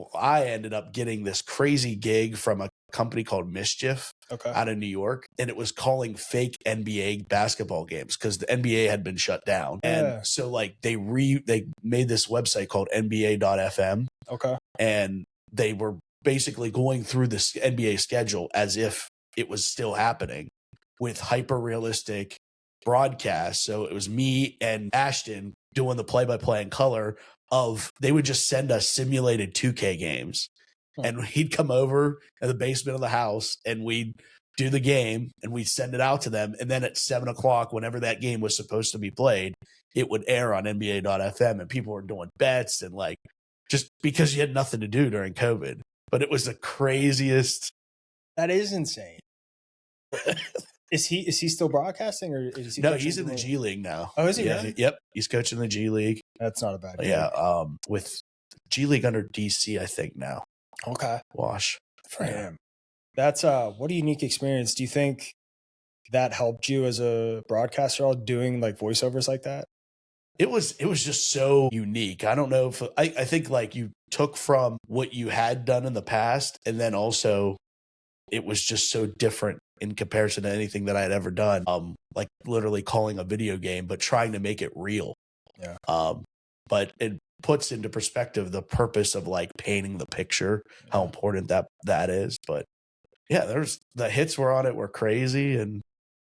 Well, I ended up getting this crazy gig from a company called Mischief out of New York, and it was calling fake NBA basketball games because the NBA had been shut down. And so like they made this website called NBA.fm. And they were basically going through this NBA schedule as if it was still happening with hyper realistic broadcasts. So it was me and Ashton doing the play-by-play in color of, they would just send us simulated 2K games. And he'd come over in the basement of the house and we'd do the game and we'd send it out to them. And then at 7 o'clock, whenever that game was supposed to be played, it would air on NBA.fm and people were doing bets and like, just because you had nothing to do during COVID. But it was the craziest. That is insane. Is he still broadcasting, or is he? No, he's in the G League now. Oh, is he? Really? Yep, he's coaching the G League. That's not a bad gig. Yeah, with G League under DC, I think now. Wash for him. That's what a unique experience. Do you think that helped you as a broadcaster, all doing like voiceovers like that? It was just so unique. I don't know if I think like you took from what you had done in the past, and then also it was just so different in comparison to anything that I had ever done. Like literally calling a video game, but trying to make it real. Yeah. But it puts into perspective the purpose of like painting the picture, how important that is. But yeah, the hits were on it were crazy, and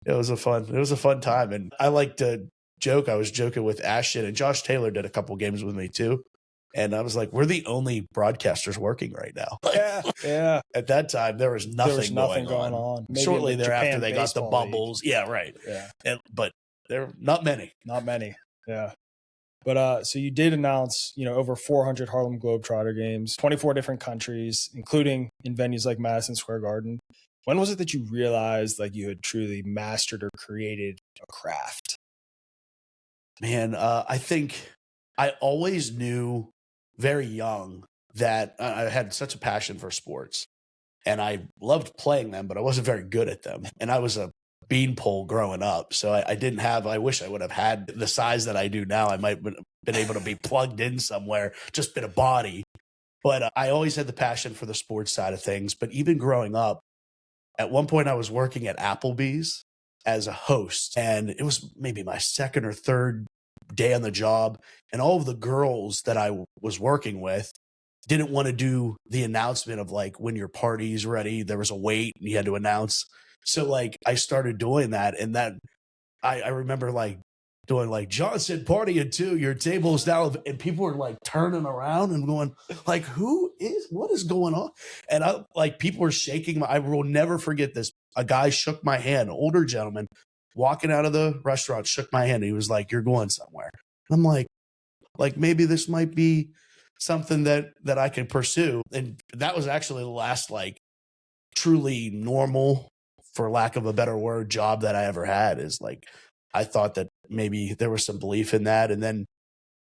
it was a fun time. And I like to joke. I was joking with Ashton, and Josh Taylor did a couple games with me too. And I was like, we're the only broadcasters working right now. Yeah. At that time, there was nothing going on. Shortly thereafter, they got the bubbles. League. Yeah, right. Yeah. But there are not many. Yeah. But so you did announce, over 400 Harlem Globetrotter games, 24 different countries, including in venues like Madison Square Garden. When was it that you realized like you had truly mastered or created a craft? Man, I think I always knew very young that I had such a passion for sports, and I loved playing them, but I wasn't very good at them. And I was a beanpole growing up, so I wish I would have had the size that I do now. I might have been able to be plugged in somewhere, just been a body. But I always had the passion for the sports side of things. But even growing up, at one point I was working at Applebee's as a host, and it was maybe my second or third day on the job, and all of the girls that I was working with didn't want to do the announcement of like, when your party's ready, there was a wait and you had to announce. So like I started doing that, and that I remember like doing like, Johnson party at 2, your table's down, and people were like turning around and going like, what is going on? And people were shaking. I will never forget this. A guy shook my hand, older gentleman, walking out of the restaurant, shook my hand. He was like, you're going somewhere. And I'm like maybe this might be something that I can pursue. And that was actually the last like truly normal, for lack of a better word, job that I ever had. Is like, I thought that maybe there was some belief in that. And then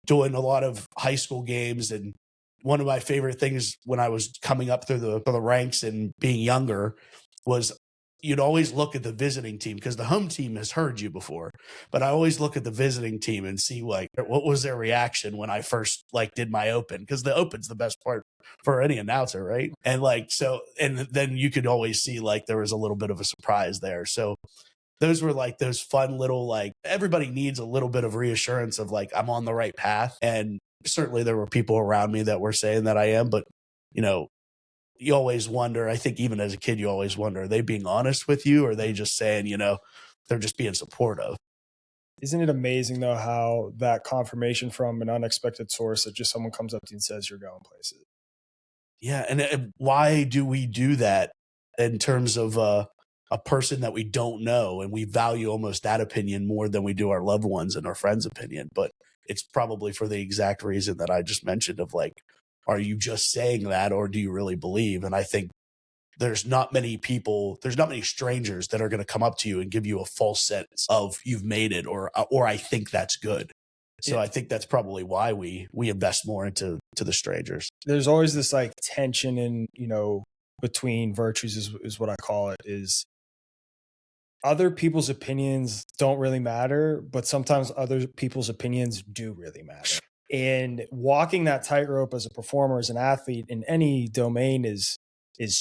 doing a lot of high school games. And one of my favorite things when I was coming up through the ranks and being younger was, you'd always look at the visiting team, because the home team has heard you before, but I always look at the visiting team and see like, what was their reaction when I first like did my open, because the open's the best part for any announcer, right? And like, so, and then you could always see like there was a little bit of a surprise there. So those were like those fun little, like, everybody needs a little bit of reassurance of like, I'm on the right path. And certainly there were people around me that were saying that I am, but you always wonder, I think even as a kid, you always wonder, are they being honest with you? Or are they just saying, they're just being supportive? Isn't it amazing though, how that confirmation from an unexpected source, that just someone comes up to you and says you're going places? Yeah. And why do we do that in terms of a person that we don't know? And we value almost that opinion more than we do our loved ones and our friends' opinion. But it's probably for the exact reason that I just mentioned of like, are you just saying that, or do you really believe? And I think there's not many strangers that are going to come up to you and give you a false sense of you've made it, or I think that's good. So yeah. I think that's probably why we invest more into the strangers. There's always this like tension in, between virtues is what I call it, is other people's opinions don't really matter, but sometimes other people's opinions do really matter. And walking that tightrope as a performer, as an athlete in any domain is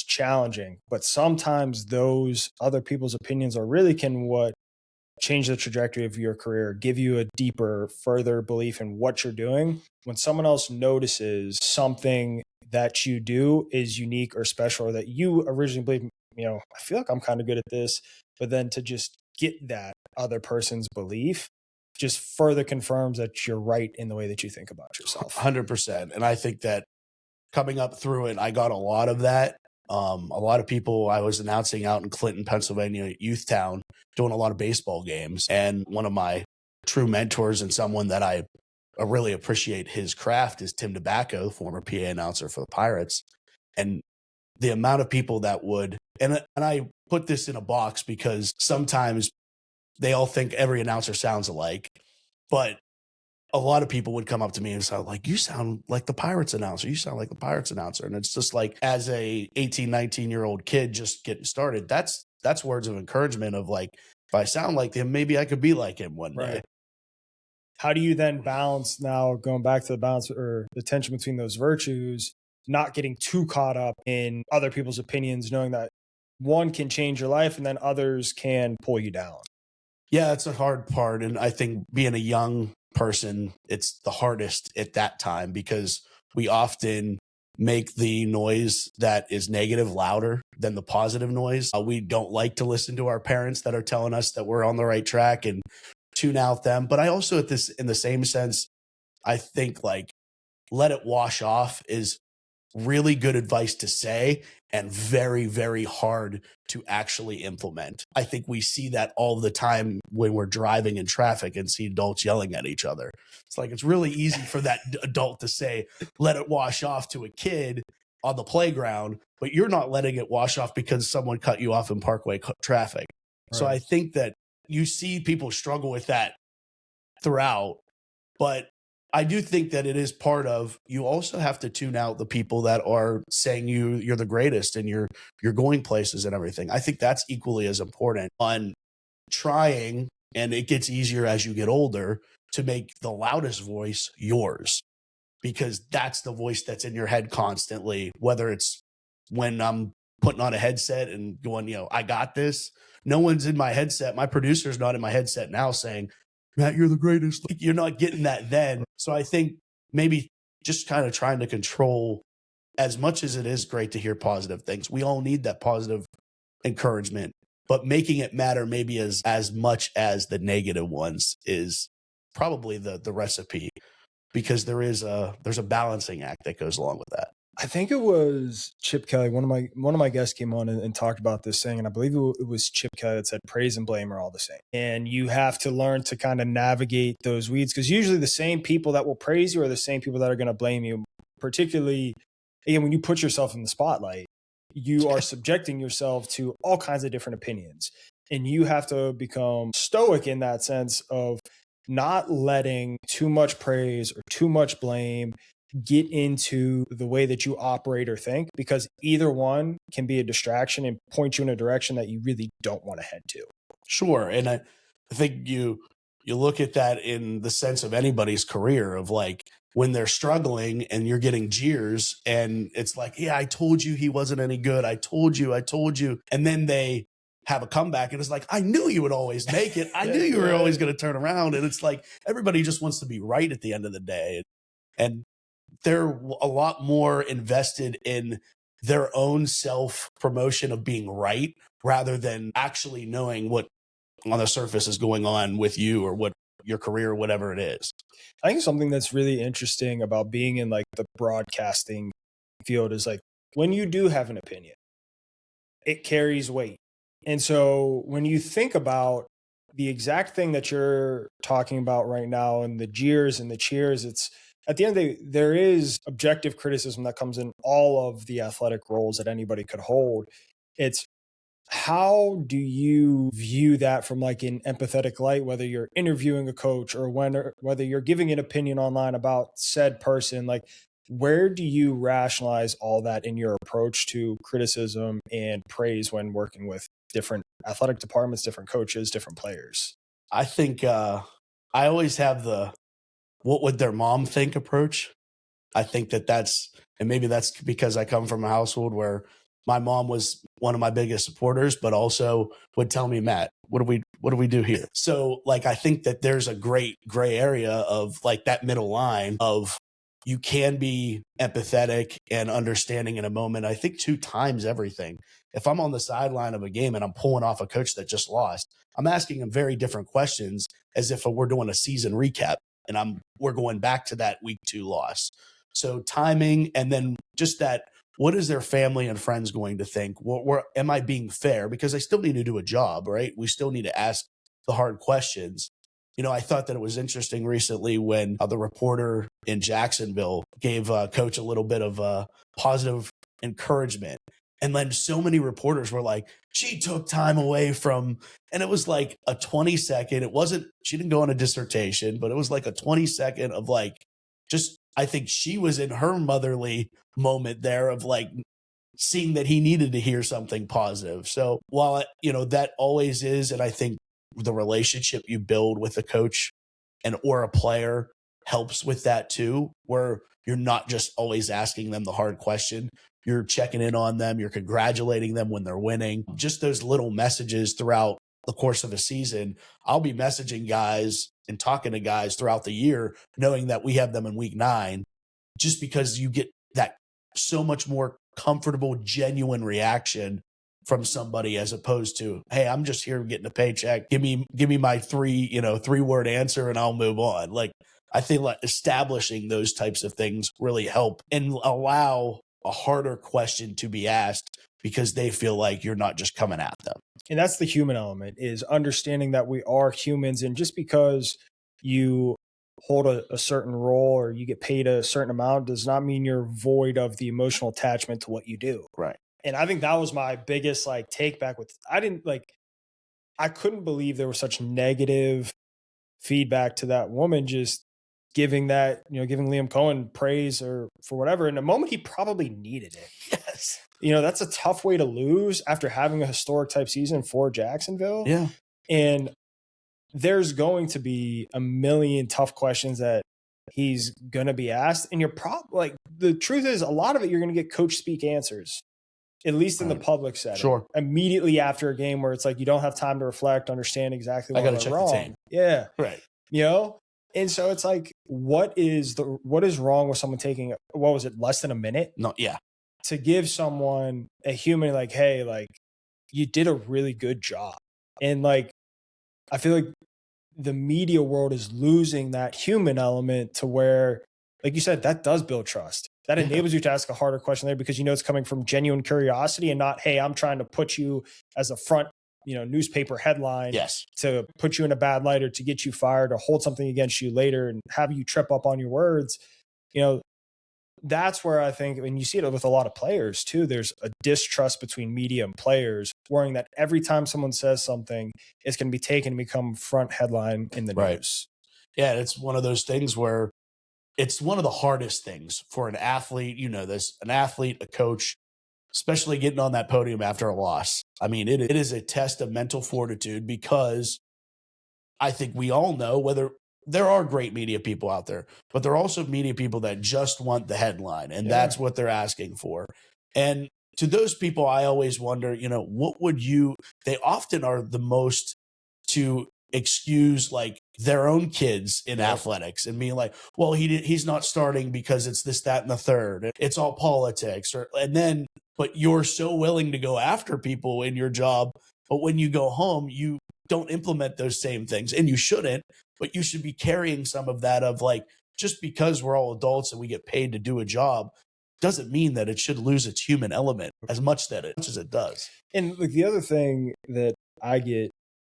challenging. But sometimes those other people's opinions are really can what change the trajectory of your career, give you a deeper, further belief in what you're doing. When someone else notices something that you do is unique or special, or that you originally believe, I feel like I'm kind of good at this, but then to just get that other person's belief just further confirms that you're right in the way that you think about yourself. 100%. And I think that coming up through it, I got a lot of that. A lot of people, I was announcing out in Clinton, Pennsylvania, Youth Town, doing a lot of baseball games. And one of my true mentors and someone that I really appreciate his craft is Tim Tobacco, former PA announcer for the Pirates. And the amount of people that would, and I put this in a box because sometimes they all think every announcer sounds alike, but a lot of people would come up to me and say, like, you sound like the Pirates announcer. You sound like the Pirates announcer. And it's just like, as a 18, 19-year-old kid just getting started, that's words of encouragement of like, if I sound like him, maybe I could be like him one day. How do you then balance, now going back to the balance or the tension between those virtues, not getting too caught up in other people's opinions, knowing that one can change your life and then others can pull you down? Yeah, it's a hard part. And I think being a young person, it's the hardest at that time because we often make the noise that is negative louder than the positive noise. We don't like to listen to our parents that are telling us that we're on the right track and tune out them. But I also, in the same sense, I think like let it wash off is really good advice to say and very, very hard to actually implement. I think we see that all the time when we're driving in traffic and see adults yelling at each other. It's like, it's really easy for that adult to say, let it wash off to a kid on the playground, but you're not letting it wash off because someone cut you off in parkway traffic. Right. So I think that you see people struggle with that throughout, but I do think that it is part of, you also have to tune out the people that are saying you're the greatest and you're going places and everything. I think that's equally as important on trying, and it gets easier as you get older, to make the loudest voice yours, because that's the voice that's in your head constantly, whether it's when I'm putting on a headset and going, I got this. No one's in my headset. My producer's not in my headset now saying, Matt, you're the greatest. You're not getting that then. So I think maybe just kind of trying to control, as much as it is great to hear positive things. We all need that positive encouragement, but making it matter maybe as much as the negative ones is probably the recipe, because there's a balancing act that goes along with that. I think it was Chip Kelly. One of my guests came on and talked about this thing, and I believe it was Chip Kelly that said praise and blame are all the same. And you have to learn to kind of navigate those weeds, because usually the same people that will praise you are the same people that are going to blame you. Particularly, again, when you put yourself in the spotlight, you are subjecting yourself to all kinds of different opinions, and you have to become stoic in that sense of not letting too much praise or too much blame get into the way that you operate or think, because either one can be a distraction and point you in a direction that you really don't want to head to. Sure. And I think you look at that in the sense of anybody's career, of like when they're struggling and you're getting jeers and it's like, yeah, I told you he wasn't any good. I told you. And then they have a comeback and it's like, I knew you would always make it. I knew you were always going to turn around. And it's like, everybody just wants to be right at the end of the day. And they're a lot more invested in their own self-promotion of being right rather than actually knowing what on the surface is going on with you or what your career, whatever it is. I think something that's really interesting about being in like the broadcasting field is like, when you do have an opinion, it carries weight. And so when you think about the exact thing that you're talking about right now and the jeers and the cheers, it's, at the end of the day, there is objective criticism that comes in all of the athletic roles that anybody could hold. It's, how do you view that from like an empathetic light, whether you're interviewing a coach or whether you're giving an opinion online about said person? Like, where do you rationalize all that in your approach to criticism and praise when working with different athletic departments, different coaches, different players? I think I always have the what would their mom think approach. I think that's, and maybe that's because I come from a household where my mom was one of my biggest supporters, but also would tell me, Matt, what do we do here? So like, I think that there's a great gray area of like that middle line of you can be empathetic and understanding in a moment. I think 2 times everything. If I'm on the sideline of a game and I'm pulling off a coach that just lost, I'm asking him very different questions as if we're doing a season recap and we're going back to that week 2 loss. So timing, and then just that, what is their family and friends going to think? Am I being fair? Because I still need to do a job, right? We still need to ask the hard questions. I thought that it was interesting recently when the reporter in Jacksonville gave coach a little bit of positive encouragement. And then so many reporters were like, she took time away from, and it was like a 20-second. It wasn't, she didn't go on a dissertation, but it was like a 20-second of like, just, I think she was in her motherly moment there of like seeing that he needed to hear something positive. So while, that always is, and I think the relationship you build with a coach or a player helps with that too, where you're not just always asking them the hard question. You're checking in on them. You're congratulating them when they're winning. Just those little messages throughout the course of a season. I'll be messaging guys and talking to guys throughout the year, knowing that we have them in week 9, just because you get that so much more comfortable, genuine reaction from somebody as opposed to, hey, I'm just here getting a paycheck. Give me my 3-word answer and I'll move on. Like, I think like establishing those types of things really help and allow a harder question to be asked because they feel like you're not just coming at them. And that's the human element, is understanding that we are humans. And just because you hold a certain role or you get paid a certain amount does not mean you're void of the emotional attachment to what you do. Right. And I think that was my biggest like take back with, I couldn't believe there was such negative feedback to that woman just giving Liam Cohen praise or for whatever. In a moment, he probably needed it. Yes. That's a tough way to lose after having a historic type season for Jacksonville. Yeah. And there's going to be a million tough questions that he's going to be asked. And you're probably like, the truth is a lot of it, you're going to get coach speak answers, at least in the public setting. Sure. Immediately after a game where it's like, you don't have time to reflect, understand exactly what went wrong. The tape. Yeah. Right. And so it's like, what is wrong with someone taking, what was it, less than a minute? No. Yeah. To give someone a human like, hey, like you did a really good job. And like, I feel like the media world is losing that human element to where, like you said, that does build trust. That enables you to ask a harder question there because it's coming from genuine curiosity and not, hey, I'm trying to put you as a front, newspaper headline to put you in a bad light or to get you fired or hold something against you later and have you trip up on your words. That's where I think, and you see it with a lot of players too, there's a distrust between media and players, worrying that every time someone says something, it's going to be taken and become front headline in the news. Yeah, it's one of those things where it's one of the hardest things for an athlete, an athlete, a coach, especially getting on that podium after a loss. I mean, it is a test of mental fortitude because I think we all know whether there are great media people out there, but there are also media people that just want the headline, and that's what they're asking for. And to those people, I always wonder, what would they often are the most to excuse like their own kids in athletics and being like, well, he's not starting because it's this, that, and the third. It's all politics. But you're so willing to go after people in your job. But when you go home, you don't implement those same things, and you shouldn't, but you should be carrying some of that of like, just because we're all adults and we get paid to do a job doesn't mean that it should lose its human element as much as it does. And like the other thing that I get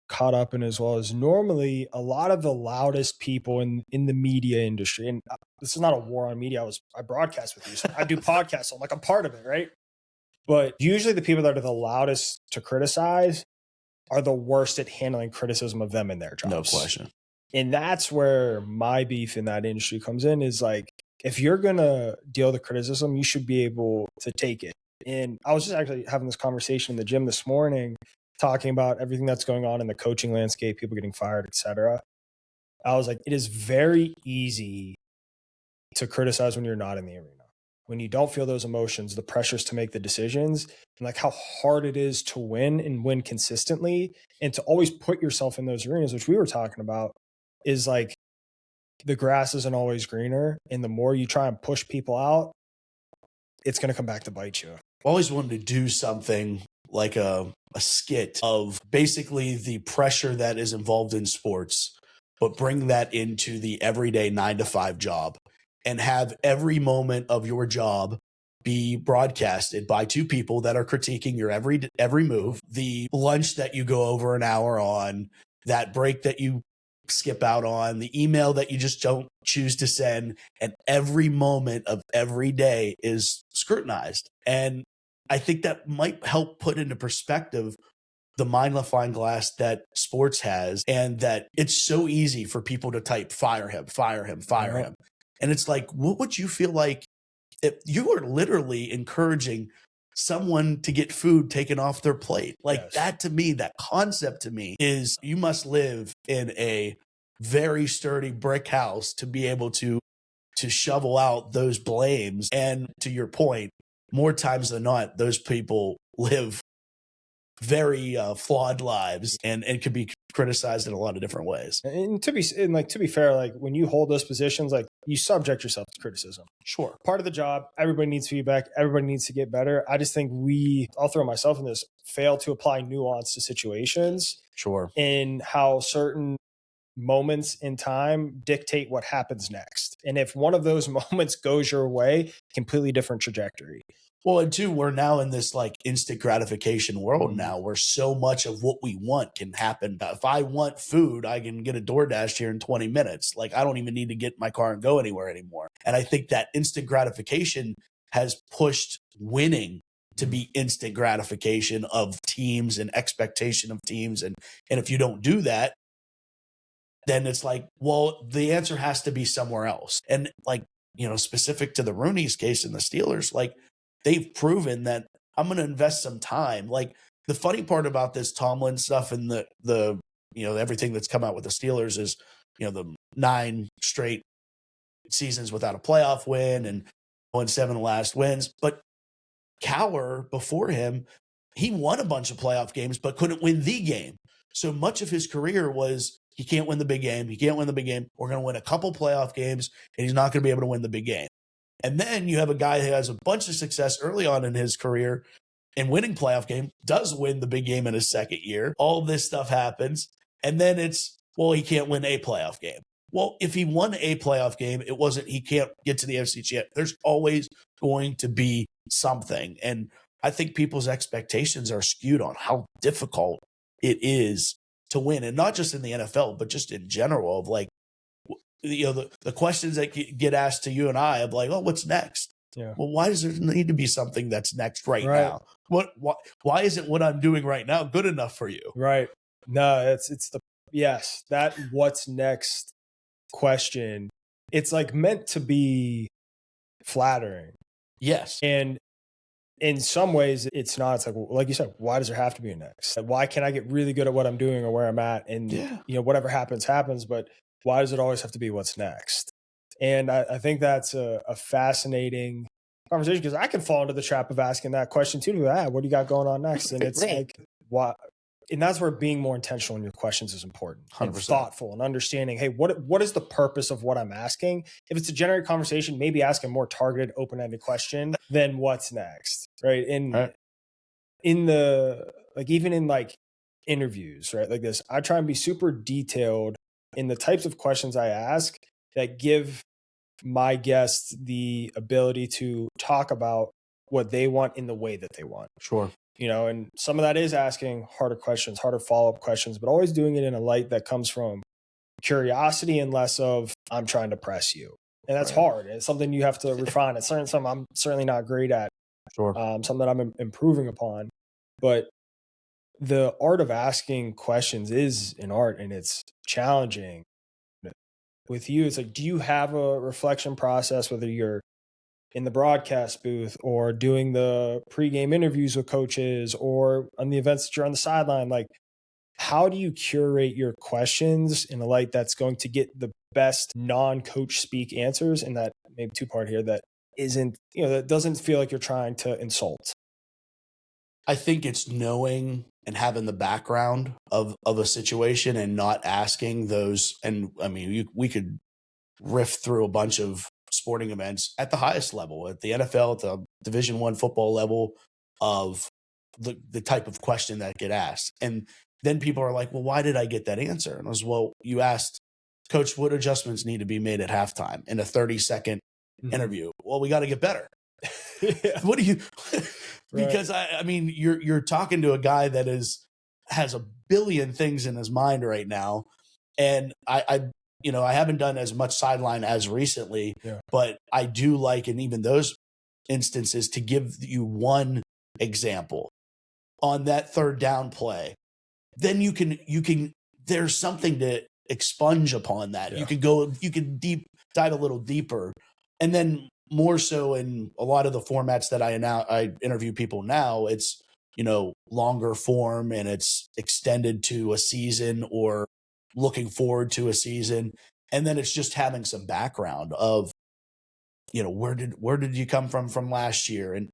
caught up in as well is normally a lot of the loudest people in the media industry, and this is not a war on media. I broadcast with you, so I do podcasts, so I'm like, I'm part of it, right? But usually the people that are the loudest to criticize are the worst at handling criticism of them in their jobs. No question. And that's where my beef in that industry comes in, is like, if you're going to deal with criticism, you should be able to take it. And I was just actually having this conversation in the gym this morning, talking about everything that's going on in the coaching landscape, people getting fired, et cetera. I was like, it is very easy to criticize when you're not in the arena. When you don't feel those emotions, the pressures to make the decisions, and like how hard it is to win and win consistently, and to always put yourself in those arenas, which we were talking about, is like the grass isn't always greener. And the more you try and push people out, it's going to come back to bite you. I always wanted to do something like a skit of basically the pressure that is involved in sports, but bring that into the everyday 9 to 5 job and have every moment of your job be broadcasted by 2 people that are critiquing your every move, the lunch that you go over an hour on, that break that you skip out on, the email that you just don't choose to send, and every moment of every day is scrutinized. And I think that might help put into perspective the magnifying glass that sports has, and that it's so easy for people to type fire him, fire him, fire him. And it's like, what would you feel like if you were literally encouraging someone to get food taken off their plate? Like Yes. that to me, that concept to me is you must live in a very sturdy brick house to be able to shovel out those blames. And to your point, more times than not, those people live very flawed lives and could be criticized in a lot of different ways. And to be fair, like when you hold those positions, like you subject yourself to criticism. Sure. Part of the job, everybody needs feedback. Everybody needs to get better. I just think I'll throw myself in this, fail to apply nuance to situations. Sure. In how certain moments in time dictate what happens next. And if one of those moments goes your way, completely different trajectory. Well, and two, we're now in this like instant gratification world now where so much of what we want can happen. If I want food, I can get a DoorDash here in 20 minutes. Like I don't even need to get in my car and go anywhere anymore. And I think that instant gratification has pushed winning to be instant gratification of teams and expectation of teams. And if you don't do that, then it's like, well, the answer has to be somewhere else. And like, specific to the Rooney's case in the Steelers, like, they've proven that I'm going to invest some time. Like the funny part about this Tomlin stuff and the everything that's come out with the Steelers is, the 9 straight seasons without a playoff win and 7 last wins. But Cowher before him, he won a bunch of playoff games, but couldn't win the game. So much of his career was he can't win the big game. He can't win the big game. We're going to win a couple playoff games and he's not going to be able to win the big game. And then you have a guy who has a bunch of success early on in his career and winning playoff game, does win the big game in his second year. All this stuff happens. And then it's, well, he can't win a playoff game. Well, if he won a playoff game, it wasn't, he can't get to the NFC Championship. There's always going to be something. And I think people's expectations are skewed on how difficult it is to win. And not just in the NFL, but just in general of like, the questions that get asked to you and I of like, oh, what's next? Yeah. Well, why does there need to be something that's next right now? Why isn't what I'm doing right now good enough for you? Right. No, yes, that what's next question. It's like meant to be flattering. Yes. And in some ways it's not. It's like you said, why does there have to be a next? Why can't I get really good at what I'm doing or where I'm at? And whatever happens, but why does it always have to be what's next? And I think that's a fascinating conversation because I can fall into the trap of asking that question too. What do you got going on next? And it's like, why? And that's where being more intentional in your questions is important. 100%. And thoughtful and understanding, hey, what is the purpose of what I'm asking? If it's a generate conversation, maybe ask a more targeted, open-ended question than what's next, right? And in the, like, even in like interviews, right? Like this, I try and be super detailed in the types of questions I ask that give my guests the ability to talk about what they want in the way that they want. Sure. And some of that is asking harder questions, harder follow-up questions, but always doing it in a light that comes from curiosity and less of, I'm trying to press you. And that's hard. It's something you have to refine. It's something I'm certainly not great at. Sure. Something that I'm improving upon. But the art of asking questions is an art and it's challenging. With you, it's like, do you have a reflection process, whether you're in the broadcast booth or doing the pregame interviews with coaches or on the events that you're on the sideline? Like, How do you curate your questions in a light that's going to get the best non-coach speak answers? And that maybe two-part here that isn't, that doesn't feel like you're trying to insult. I think it's knowing and having the background of a situation and not asking those. And I mean, we could riff through a bunch of sporting events at the highest level, at the NFL, at the Division I football level, of the type of question that get asked. And then people are like, well, why did I get that answer? And I was, well, you asked, Coach, what adjustments need to be made at halftime in a 30-second interview? Well, we got to get better. What do you because I mean, you're talking to a guy that has a billion things in his mind right now. And I haven't done as much sideline as recently, but I do like, in even those instances, to give you one example on that third down play. Then you can there's something to expunge upon that. You can dive a little deeper. And then more so in a lot of the formats that I interview people now, it's, longer form, and it's extended to a season or looking forward to a season. And then it's just having some background of, where did you come from last year? And,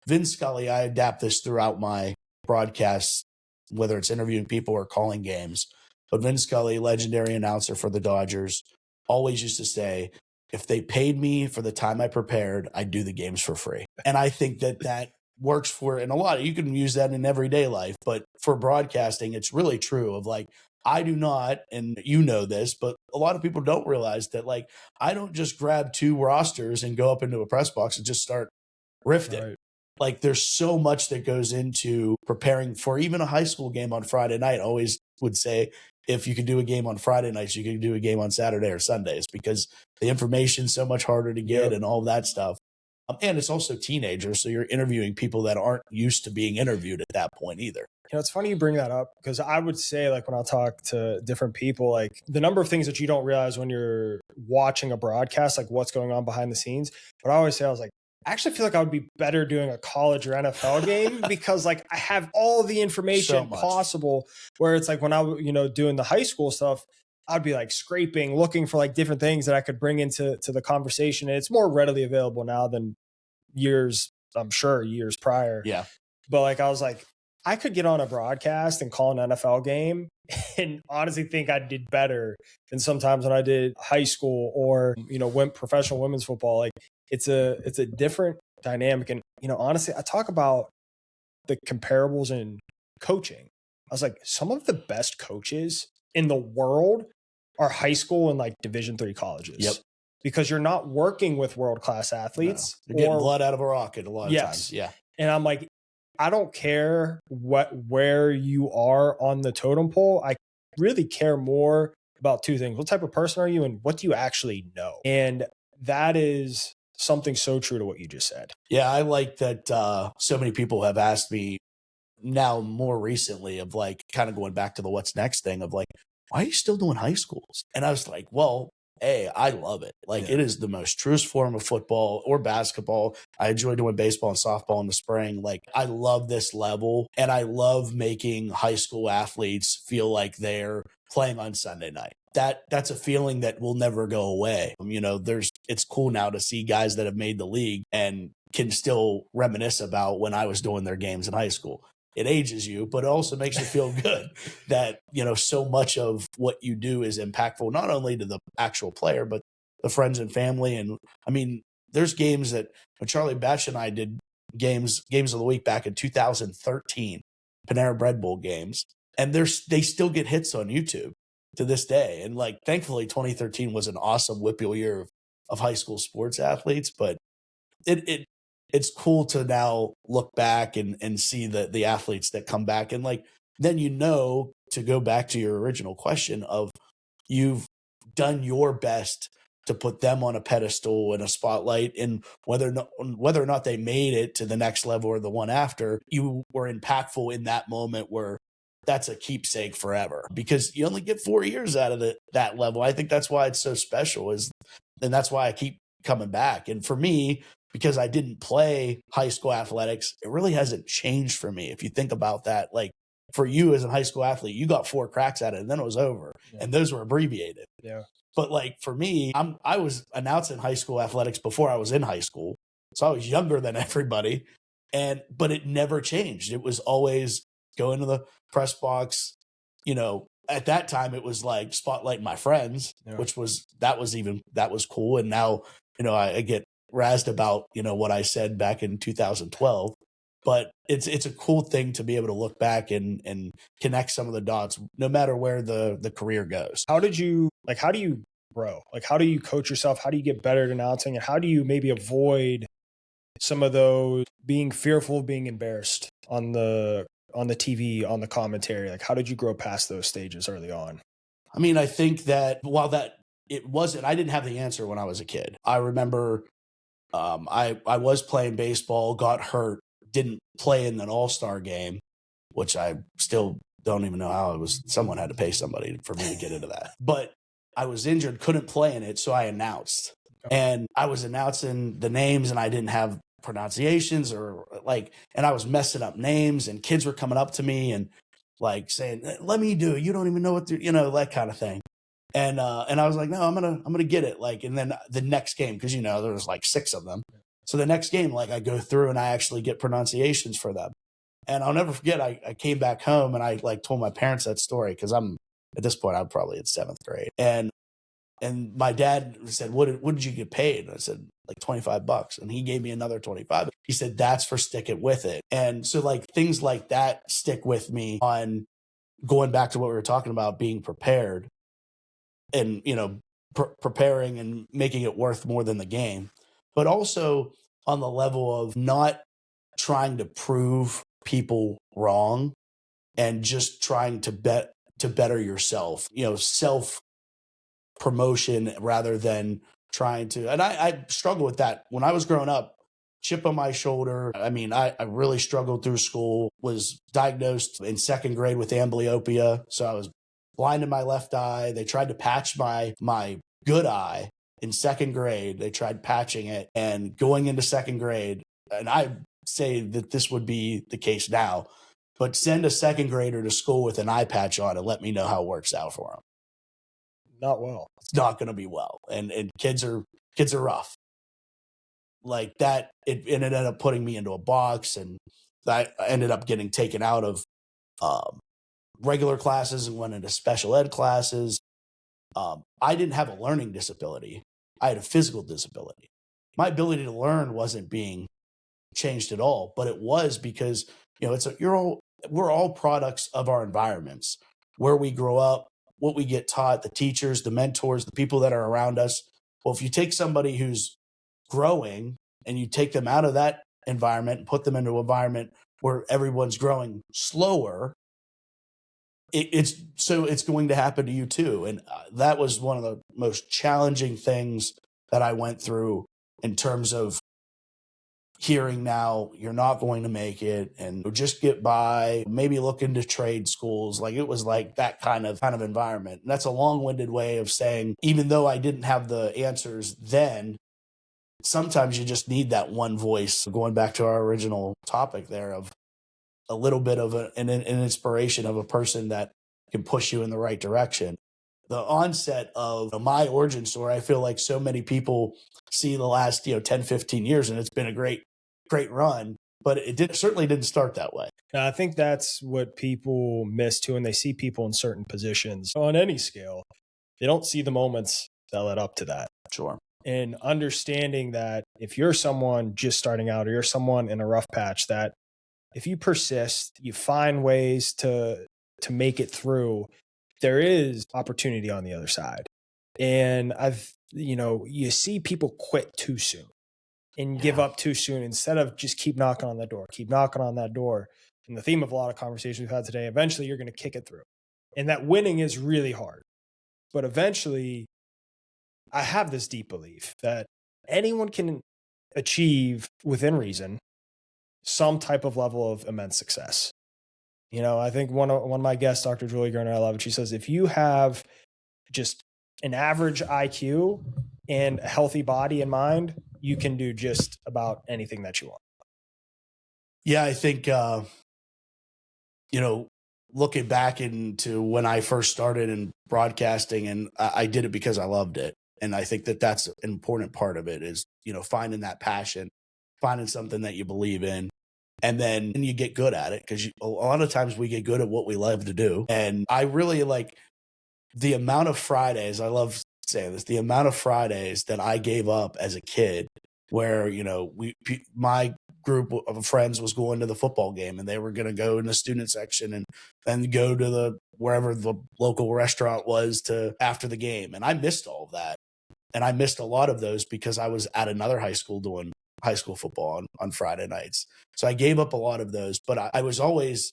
Vin Scully, I adapt this throughout my broadcasts, whether it's interviewing people or calling games. But Vin Scully, legendary announcer for the Dodgers, always used to say, if they paid me for the time I prepared, I'd do the games for free. And I think that works for, and a lot of, you can use that in everyday life, but for broadcasting, it's really true of like, I do not, and you know this, but a lot of people don't realize that, like, I don't just grab two rosters and go up into a press box and just start riffing. Right. Like, there's so much that goes into preparing for even a high school game on Friday night. I always would say, if you could do a game on Friday nights, you could do a game on Saturday or Sundays, because the information's so much harder to get and all that stuff. And it's also teenagers, so you're interviewing people that aren't used to being interviewed at that point either. It's funny you bring that up, because I would say, like, when I talk to different people, like, the number of things that you don't realize when you're watching a broadcast, like what's going on behind the scenes. But I always say, I was like, I actually feel like I would be better doing a college or NFL game because, like, I have all the information possible, where it's like when I, doing the high school stuff, I'd be like scraping, looking for like different things that I could bring into the conversation. And it's more readily available now than years prior. Yeah. But like, I was like, I could get on a broadcast and call an NFL game and honestly think I did better than sometimes when I did high school or, professional women's football. Like, it's a different dynamic. And, honestly, I talk about the comparables in coaching. I was like, some of the best coaches in the world are high school and like Division III colleges. Yep. Because you're not working with world-class athletes. No. You're getting blood out of a rocket a lot of times. Yeah. And I'm like, I don't care where you are on the totem pole. I really care more about two things. What type of person are you, and what do you actually know? And that is something so true to what you just said. Yeah, I like that so many people have asked me now more recently of like kind of going back to the what's next thing of like, why are you still doing high schools? And I was like, well, I love it. Like, it is the most truest form of football or basketball. I enjoy doing baseball and softball in the spring. Like, I love this level, and I love making high school athletes feel like they're playing on Sunday night. That's a feeling that will never go away. It's cool now to see guys that have made the league and can still reminisce about when I was doing their games in high school. It ages you, but it also makes you feel good that, so much of what you do is impactful, not only to the actual player, but the friends and family. And I mean, there's games that when Charlie Batch and I did games of the week back in 2013, Panera Bread Bowl games, and they still get hits on YouTube to this day. And like, thankfully 2013 was an awesome whippeal year of high school sports athletes, but it's cool to now look back and see the athletes that come back. And like, then, to go back to your original question of, you've done your best to put them on a pedestal and a spotlight, and whether or not they made it to the next level or the one after, you were impactful in that moment where that's a keepsake forever, because you only get 4 years out of that level. I think that's why it's so special, and that's why I keep coming back. And for me, because I didn't play high school athletics, it really hasn't changed for me. If you think about that, like, for you as a high school athlete, you got 4 cracks at it and then it was over. Yeah. And those were abbreviated. Yeah. But like for me, I was announcing high school athletics before I was in high school. So I was younger than everybody. But it never changed. It was always go into the press box. At that time it was like spotlighting my friends, which was cool. And now, I get razzed about, what I said back in 2012. But it's a cool thing to be able to look back and connect some of the dots, no matter where the career goes. How do you grow? Like, how do you coach yourself? How do you get better at announcing? And how do you maybe avoid some of those being fearful of being embarrassed on the TV, on the commentary? Like, how did you grow past those stages early on? I mean, I think that while that I didn't have the answer when I was a kid. I remember I was playing baseball, got hurt, didn't play in an all-star game, which I still don't even know how it was. Someone had to pay somebody for me to get into that. But I was injured, couldn't play in it, so I announced. And I was announcing the names and I didn't have pronunciations and I was messing up names and kids were coming up to me and like saying, let me do it. You don't even know what that kind of thing. And I was like, no, I'm going to get it. Like, and then the next game, cause there was like 6 of them. So the next game, like I go through and I actually get pronunciations for them. And I'll never forget. I came back home and I like told my parents that story. Cause at this point, I'm probably in 7th grade. And my dad said, what did you get paid? And I said, like $25. And he gave me another 25. He said, that's for sticking with it. And so like things like that stick with me on going back to what we were talking about, being prepared and, preparing and making it worth more than the game, but also on the level of not trying to prove people wrong and just trying to better yourself, self promotion rather than trying to, and I struggle with that. When I was growing up, chip on my shoulder. I mean, I really struggled through school, was diagnosed in 2nd grade with amblyopia. So I was blind in my left eye. They tried to patch my good eye in 2nd grade. They tried patching it, and going into 2nd grade, and I say that this would be the case now, but send a 2nd grader to school with an eye patch on and let me know how it works out for them. Not well. It's not going to be well. And kids are rough like that. It ended up putting me into a box, and I ended up getting taken out of regular classes and went into special ed classes. I didn't have a learning disability. I had a physical disability. My ability to learn wasn't being changed at all, but it was because, we're all products of our environments, where we grow up, what we get taught, the teachers, the mentors, the people that are around us. Well, if you take somebody who's growing and you take them out of that environment and put them into an environment where everyone's growing slower, it's going to happen to you too. And that was one of the most challenging things that I went through in terms of hearing now you're not going to make it and just get by, maybe look into trade schools. Like it was like that kind of environment. And that's a long-winded way of saying, even though I didn't have the answers then, sometimes you just need that one voice. Going back to our original topic there of a little bit of an inspiration of a person that can push you in the right direction. The onset of my origin story, I feel like so many people see the last 10, 15 years, and it's been a great run, but it certainly didn't start that way. Now, I think that's what people miss too, when they see people in certain positions on any scale. They don't see the moments that led up to that. Sure. And understanding that if you're someone just starting out or you're someone in a rough patch, that if you persist, you find ways to make it through, there is opportunity on the other side. And you see people quit too soon and give up too soon instead of just keep knocking on that door. And the theme of a lot of conversations we've had today, eventually you're going to kick it through. And that winning is really hard. But eventually, I have this deep belief that anyone can achieve within reason some type of level of immense success. I think one of my guests, Dr. Julie Gerner, I love it. She says, if you have just an average IQ and a healthy body and mind, you can do just about anything that you want. Yeah, I think, looking back into when I first started in broadcasting, and I did it because I loved it. And I think that that's an important part of it is, finding that passion, finding something that you believe in. And then you get good at it because a lot of times we get good at what we love to do. And I really like the amount of Fridays, I love saying this, the amount of Fridays that I gave up as a kid where, my group of friends was going to the football game and they were going to go in the student section and then go to wherever the local restaurant was to after the game. And I missed all of that. And I missed a lot of those because I was at another high school doing high school football on Friday nights. So I gave up a lot of those, but I was always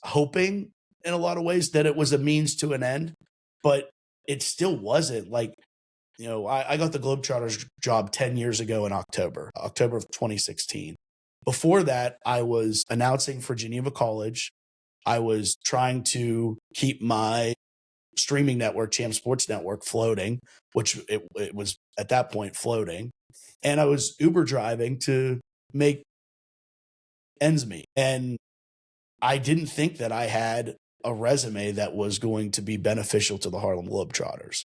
hoping in a lot of ways that it was a means to an end, but it still wasn't. Like, I got the Globetrotters job 10 years ago in October of 2016. Before that, I was announcing for Geneva College. I was trying to keep my streaming network, Champ Sports Network, floating, which it was at that point floating. And I was Uber driving to make ends meet. And I didn't think that I had a resume that was going to be beneficial to the Harlem Globetrotters.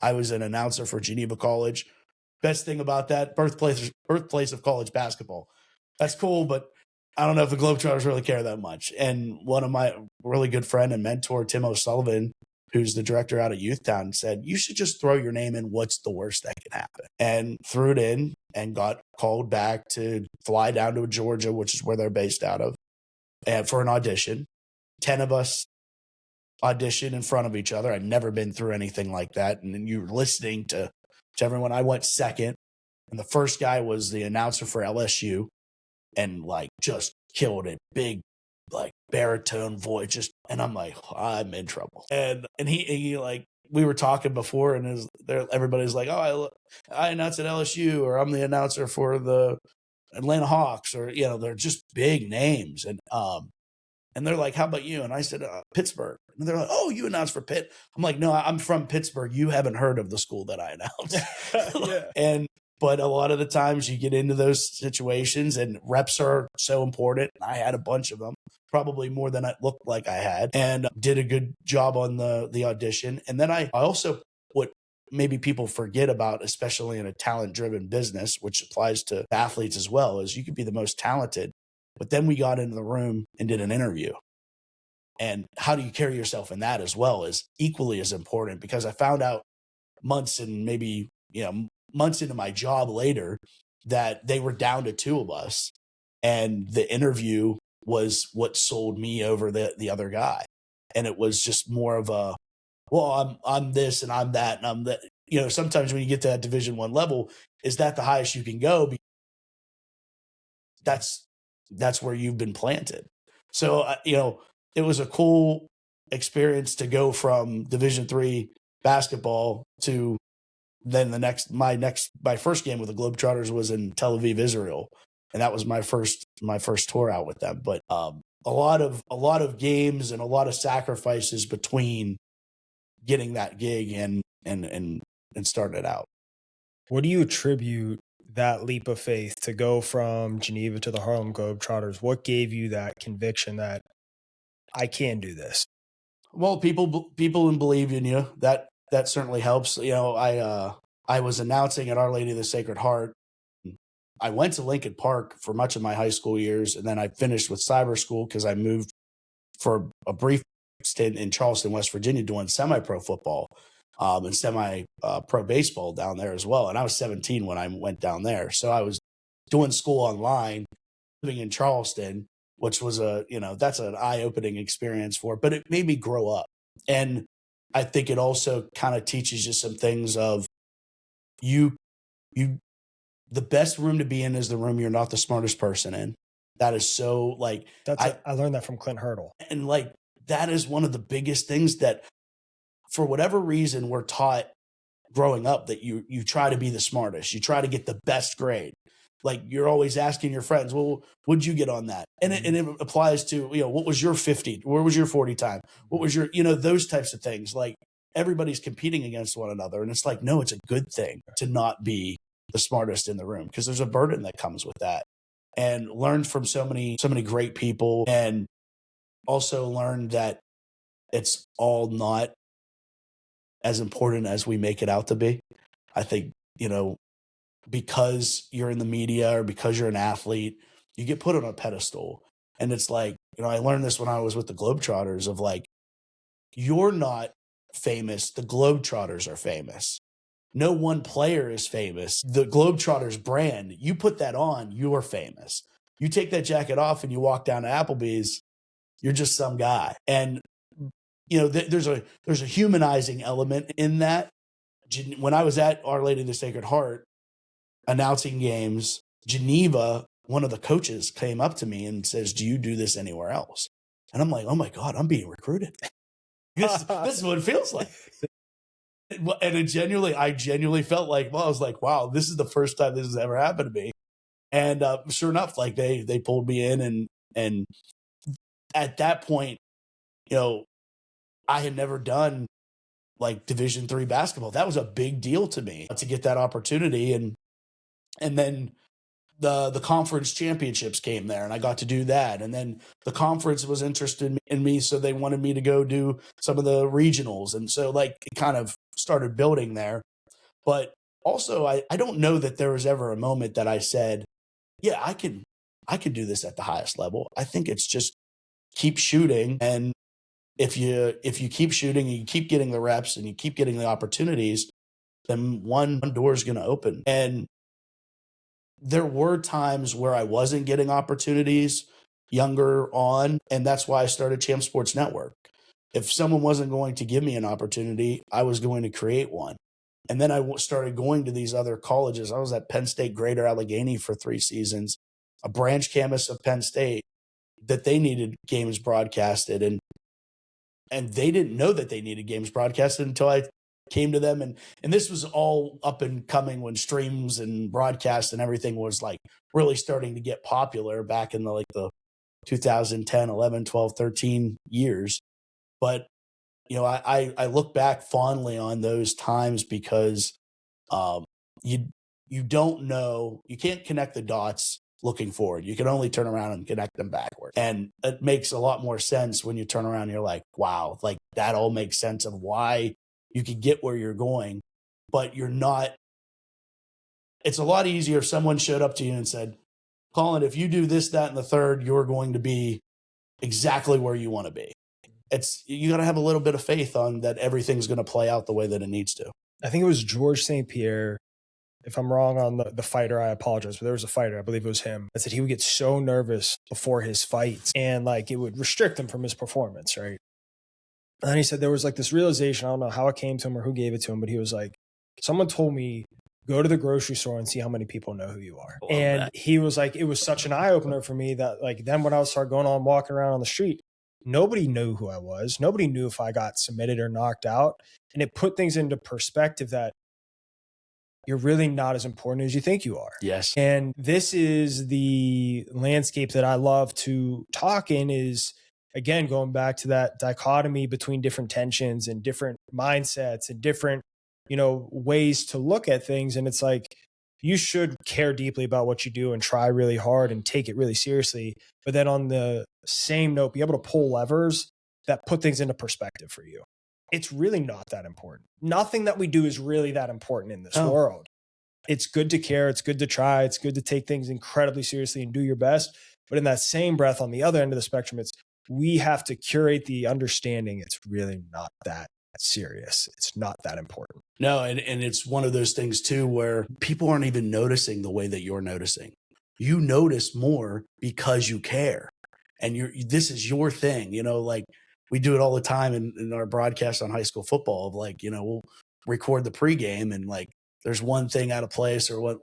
I was an announcer for Geneva College. Best thing about that, birthplace of college basketball. That's cool, but I don't know if the Globetrotters really care that much. And one of my really good friend and mentor, Tim O'Sullivan, who's the director out of Youthtown, said, you should just throw your name in. What's the worst that can happen? And threw it in and got called back to fly down to Georgia, which is where they're based out of, and for an audition. 10 of us audition in front of each other. I'd never been through anything like that. And then you're listening to everyone. I went second. And the first guy was the announcer for LSU and just killed it. Big, baritone voice. And I'm like, I'm in trouble. And he we were talking before and everybody's like, oh, I announce at LSU, or I'm the announcer for the Atlanta Hawks, or, they're just big names. And they're like, how about you? And I said, Pittsburgh. And they're like, oh, you announced for Pitt. I'm like, no, I'm from Pittsburgh. You haven't heard of the school that I announced. Yeah. But a lot of the times you get into those situations and reps are so important. I had a bunch of them, probably more than it looked like I had, and did a good job on the audition. And then I also, what maybe people forget about, especially in a talent-driven business, which applies to athletes as well, is you could be the most talented. But then we got into the room and did an interview. And how do you carry yourself in that as well is equally as important, because I found out months into my job later that they were down to 2 of us. And the interview was what sold me over the other guy. And it was just more of a, well, I'm this and I'm that and I'm that. Sometimes when you get to that Division I level, is that the highest you can go? That's where you've been planted. So, it was a cool experience to go from Division III basketball to then my first game with the Globetrotters was in Tel Aviv, Israel. And that was my first tour out with them. But a lot of games and a lot of sacrifices between getting that gig and starting it out. What do you attribute that leap of faith to go from Geneva to the Harlem Globetrotters? What gave you that conviction that I can do this? Well, people believe in you. That certainly helps. I was announcing at Our Lady of the Sacred Heart. I went to Lincoln Park for much of my high school years, and then I finished with cyber school because I moved for a brief stint in Charleston, West Virginia, doing semi-pro football and semi-pro baseball down there as well. And I was 17 when I went down there. So I was doing school online, living in Charleston, which was that's an eye-opening experience but it made me grow up. And I think it also kind of teaches you some things of the best room to be in is the room you're not the smartest person in. That is so I learned that from Clint Hurdle. And that is one of the biggest things that for whatever reason we're taught growing up, that you try to be the smartest. You try to get the best grade. You're always asking your friends, well, what'd you get on that? And it applies to, what was your 50? Where was your 40 time? What was your, those types of things. Everybody's competing against one another. And it's no, it's a good thing to not be the smartest in the room, because there's a burden that comes with that. And learned from so many great people, and also learned that it's all not as important as we make it out to be. I think, because you're in the media or because you're an athlete, you get put on a pedestal. And it's like, I learned this when I was with the Globetrotters of like, you're not famous. The Globetrotters are famous. No one player is famous. The Globetrotters brand, you put that on, you're famous. You take that jacket off and you walk down to Applebee's, you're just some guy. And there's a humanizing element in that. When I was at Our Lady of the Sacred Heart announcing games, Geneva, one of the coaches came up to me and says, "Do you do this anywhere else?" And I'm like, "Oh my God, I'm being recruited." This is what it feels like. And I genuinely felt like, I was like, wow, this is the first time this has ever happened to me. And sure enough, like they pulled me in, and at that point, I had never done like Division III basketball. That was a big deal to me to get that opportunity. And then the conference championships came there and I got to do that. And then the conference was interested in me. So they wanted me to go do some of the regionals. And so like it kind of started building there. But also I don't know that there was ever a moment that I said, yeah, I can do this at the highest level. I think it's just keep shooting. And if you keep shooting and you keep getting the reps and you keep getting the opportunities, then one door is going to open. And there were times where I wasn't getting opportunities younger on, and that's why I started Champ Sports Network. If someone wasn't going to give me an opportunity, I was going to create one. And then I started going to these other colleges. I was at Penn State Greater Allegheny for 3 seasons, a branch campus of Penn State, that they needed games broadcasted. And they didn't know that they needed games broadcasted until I came to them. And this was all up and coming when streams and broadcast and everything was like really starting to get popular back in the 2010, 11, 12, 13 years. But, I look back fondly on those times because you don't know, you can't connect the dots looking forward. You can only turn around and connect them backward. And it makes a lot more sense when you turn around and you're like, wow, like that all makes sense of why you could get where you're going, but you're not. It's a lot easier if someone showed up to you and said, Colin, if you do this, that, and the third, you're going to be exactly where you want to be. You got to have a little bit of faith on that everything's going to play out the way that it needs to. I think it was George St. Pierre. If I'm wrong on the fighter, I apologize. But there was a fighter, I believe it was him, that said he would get so nervous before his fights and like it would restrict him from his performance, right? And then he said there was like this realization, I don't know how it came to him or who gave it to him, but he was like, someone told me, go to the grocery store and see how many people know who you are. And that. He was like, it was such an eye-opener for me that like then when I would start going on walking around on the street, nobody knew who I was. Nobody knew if I got submitted or knocked out. And it put things into perspective that you're really not as important as you think you are. Yes. And this is the landscape that I love to talk in is, again, going back to that dichotomy between different tensions and different mindsets and different, ways to look at things. And it's like, you should care deeply about what you do and try really hard and take it really seriously. But then on the same note, be able to pull levers that put things into perspective for you. It's really not that important. Nothing that we do is really that important in this world. It's good to care. It's good to try. It's good to take things incredibly seriously and do your best. But in that same breath, on the other end of the spectrum, we have to curate the understanding. It's really not that serious. It's not that important. No, and it's one of those things too, where people aren't even noticing the way that you're noticing. You notice more because you care. And this is your thing, like we do it all the time in our broadcast on high school football of like, we'll record the pregame and like, there's one thing out of place or what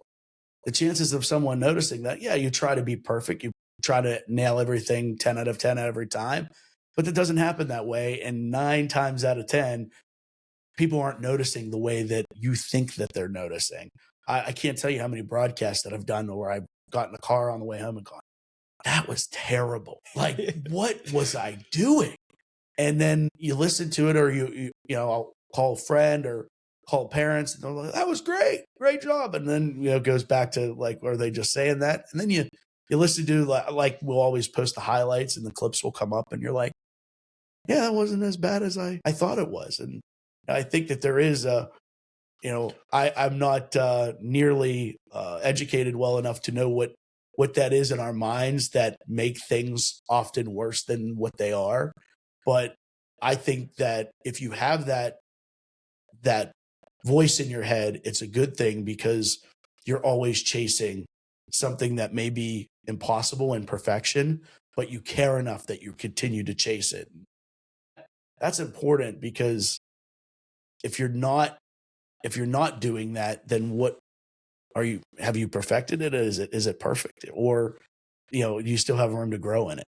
the chances of someone noticing that, yeah, you try to be perfect. You try to nail everything 10 out of 10 every time, but it doesn't happen that way. And 9 times out of 10, people aren't noticing the way that you think that they're noticing. I can't tell you how many broadcasts that I've done where I've gotten in the car on the way home and gone, that was terrible. Like, what was I doing? And then you listen to it, or I'll call a friend or call parents, and they're like, "That was great job." And then it goes back to like, are they just saying that? And then you listen to like we'll always post the highlights, and the clips will come up, and you're like, yeah, that wasn't as bad as I thought it was. And I think that there is I'm not nearly educated well enough to know what that is in our minds that make things often worse than what they are. But I think that if you have that voice in your head, it's a good thing because you're always chasing something that may be impossible in perfection, but you care enough that you continue to chase it. That's important because if you're not doing that, then what have you perfected it? Is it perfect? Or, do you still have room to grow in it?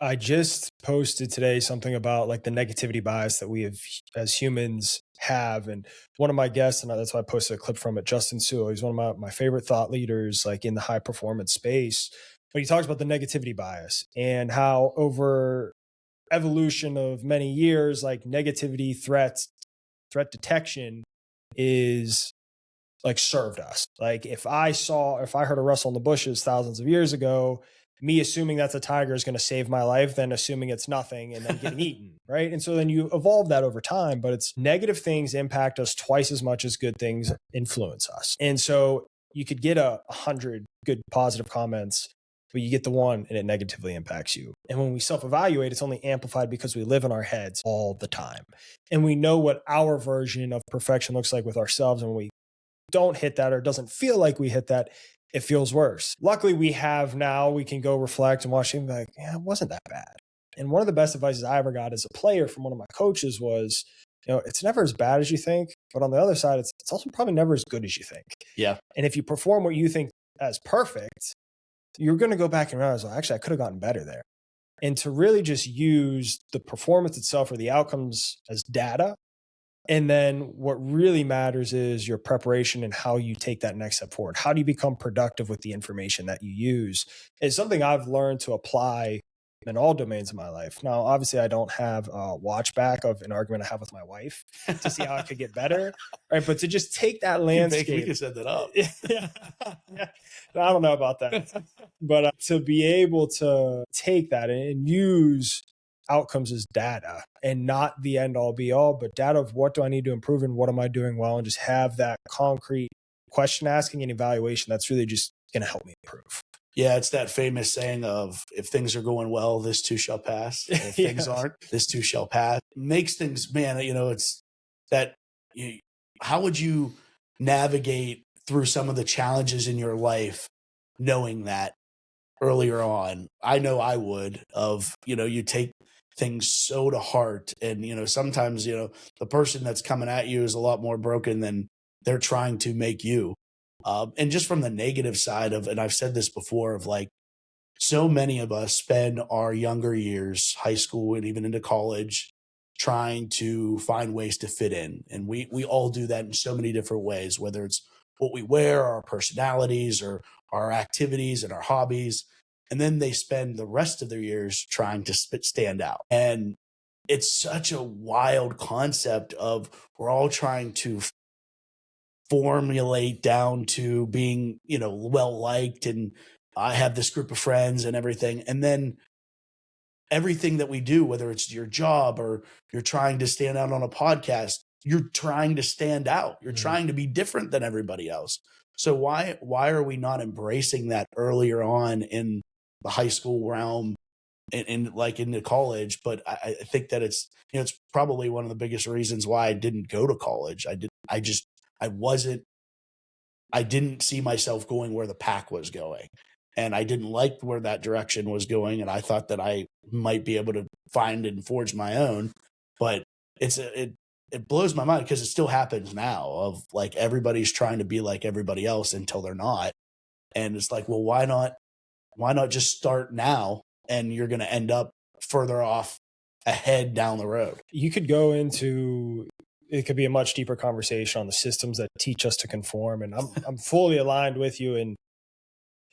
I just posted today something about like the negativity bias that we have as humans have. And one of my guests, and that's why I posted a clip from it, Justin Sewell, he's one of my favorite thought leaders, like in the high performance space. But he talks about the negativity bias and how over evolution of many years, like negativity threat detection is like served us. Like if I heard a rustle in the bushes thousands of years ago, me assuming that's a tiger is going to save my life, then assuming it's nothing and then getting eaten, right? And so then you evolve that over time, but it's negative things impact us twice as much as good things influence us. And so you could get 100 good positive comments, but you get the one and it negatively impacts you. And when we self-evaluate, it's only amplified because we live in our heads all the time. And we know what our version of perfection looks like with ourselves. And when we don't hit that or doesn't feel like we hit that, it feels worse. Luckily, we can go reflect and watch and be like, yeah, it wasn't that bad. And one of the best advices I ever got as a player from one of my coaches was, it's never as bad as you think, but on the other side, it's also probably never as good as you think. Yeah. And if you perform what you think as perfect, you're going to go back and realize, well, actually, I could have gotten better there. And to really just use the performance itself or the outcomes as data. And then what really matters is your preparation and how you take that next step forward. How do you become productive with the information that you use? It's something I've learned to apply in all domains of my life. Now, obviously, I don't have a watch back of an argument I have with my wife to see how I could get better. Right. But to just take that landscape. We can set that up. Yeah. I don't know about that. But to be able to take that and use outcomes as data and not the end all be all, but data of what do I need to improve and what am I doing well, and just have that concrete question asking and evaluation that's really just going to help me improve. Yeah, it's that famous saying of if things are going well, this too shall pass. If things aren't, this too shall pass. Makes things, man, it's that how would you navigate through some of the challenges in your life knowing that earlier on? I know I would you take things so to heart, and sometimes the person that's coming at you is a lot more broken than they're trying to make you. And just from the negative side of, and I've said this before, of like, so many of us spend our younger years, high school and even into college, trying to find ways to fit in. And we all do that in so many different ways, whether it's what we wear, our personalities, or our activities and our hobbies. And then they spend the rest of their years trying to stand out. And it's such a wild concept of we're all trying to formulate down to being, well liked, and I have this group of friends and everything. And then everything that we do, whether it's your job or you're trying to stand out on a podcast, you're trying to stand out. You're trying to be different than everybody else. So why are we not embracing that earlier on in the high school realm and like into college? But I think that it's probably one of the biggest reasons why I didn't go to college. I didn't see myself going where the pack was going, and I didn't like where that direction was going. And I thought that I might be able to find and forge my own, but it blows my mind because it still happens now of like, everybody's trying to be like everybody else until they're not. And it's like, well, why not just start now? And you're going to end up further off ahead down the road. You could go into, it could be a much deeper conversation on the systems that teach us to conform. And I'm fully aligned with you. And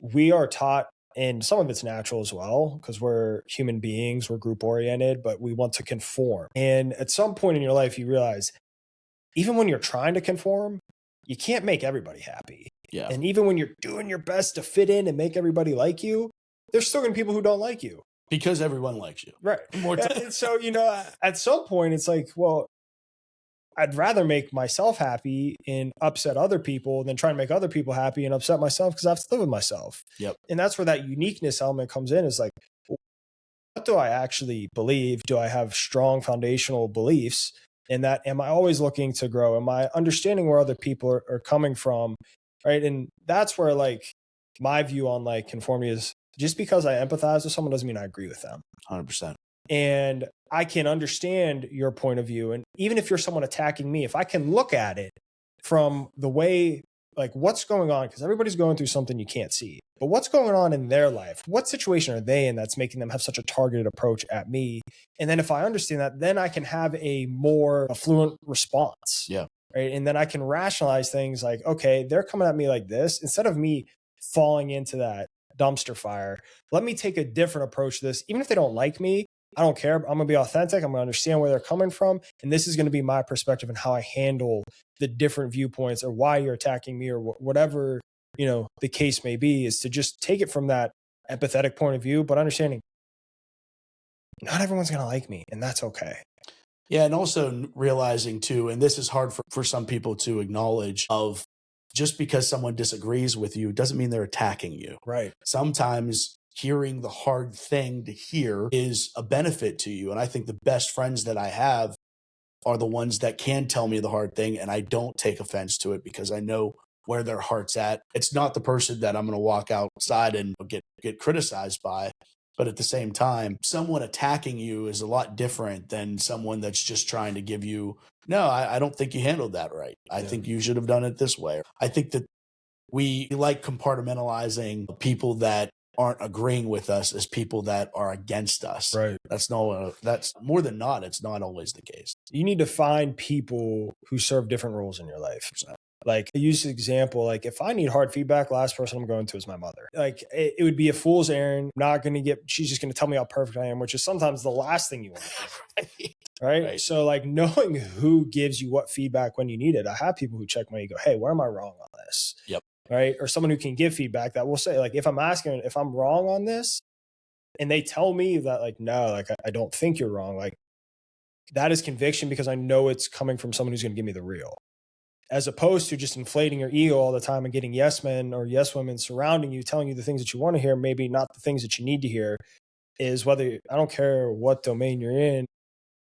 we are taught, and some of it's natural as well, because we're human beings, we're group oriented, but we want to conform. And at some point in your life, you realize, even when you're trying to conform, you can't make everybody happy. Yeah. And even when you're doing your best to fit in and make everybody like you, there's still going to be people who don't like you. Because everyone likes you. Right. More And so, at some point it's like, well, I'd rather make myself happy and upset other people than try and make other people happy and upset myself because I have to live with myself. Yep. And that's where that uniqueness element comes in, is like, what do I actually believe? Do I have strong foundational beliefs in that? Am I always looking to grow? Am I understanding where other people are coming from? Right. And that's where like my view on like conformity is, just because I empathize with someone doesn't mean I agree with them. 100%. And I can understand your point of view. And even if you're someone attacking me, if I can look at it from the way, like what's going on, because everybody's going through something you can't see, but what's going on in their life? What situation are they in that's making them have such a targeted approach at me? And then if I understand that, then I can have a more affluent response. Yeah. Right. And then I can rationalize things like, okay, they're coming at me like this. Instead of me falling into that dumpster fire, let me take a different approach to this. Even if they don't like me, I don't care. I'm going to be authentic. I'm going to understand where they're coming from. And this is going to be my perspective and how I handle the different viewpoints or why you're attacking me or whatever, the case may be, is to just take it from that empathetic point of view, but understanding not everyone's going to like me, and that's okay. Yeah. And also realizing too, and this is hard for some people to acknowledge, of just because someone disagrees with you doesn't mean they're attacking you. Right. Sometimes hearing the hard thing to hear is a benefit to you. And I think the best friends that I have are the ones that can tell me the hard thing and I don't take offense to it because I know where their heart's at. It's not the person that I'm going to walk outside and get criticized by. But at the same time, someone attacking you is a lot different than someone that's just trying to give you, no, I don't think you handled that right. I think you should have done it this way. I think that we like compartmentalizing people that aren't agreeing with us as people that are against us. Right. That's more than not, it's not always the case. You need to find people who serve different roles in your life. Like, I use the example, like if I need hard feedback, the last person I'm going to is my mother. Like it would be a fool's errand. She's just going to tell me how perfect I am, which is sometimes the last thing you want to do. Right. So like knowing who gives you what feedback when you need it. I have people who check my ego. Hey, where am I wrong on this? Yep. Right. Or someone who can give feedback that will say, like, if I'm asking if I'm wrong on this and they tell me that, like, no, like I don't think you're wrong. Like that is conviction because I know it's coming from someone who's going to give me the real, as opposed to just inflating your ego all the time and getting yes men or yes women surrounding you, telling you the things that you want to hear, maybe not the things that you need to hear. Is whether, I don't care what domain you're in,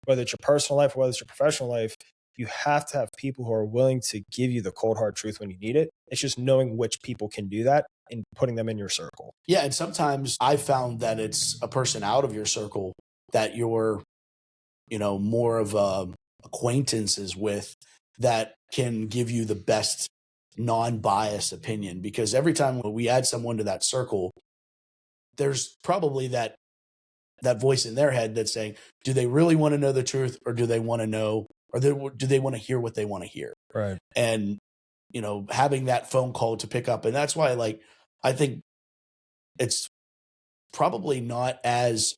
whether it's your personal life or whether it's your professional life, you have to have people who are willing to give you the cold hard truth when you need it. It's just knowing which people can do that and putting them in your circle. Yeah. And sometimes I found that it's a person out of your circle that you're, more of acquaintances with that can give you the best non-biased opinion. Because every time we add someone to that circle, there's probably that voice in their head that's saying, do they really want to know the truth, or do they want to know, or do they want to hear what they want to hear? Right. And, having that phone call to pick up. And that's why, like, I think it's probably not as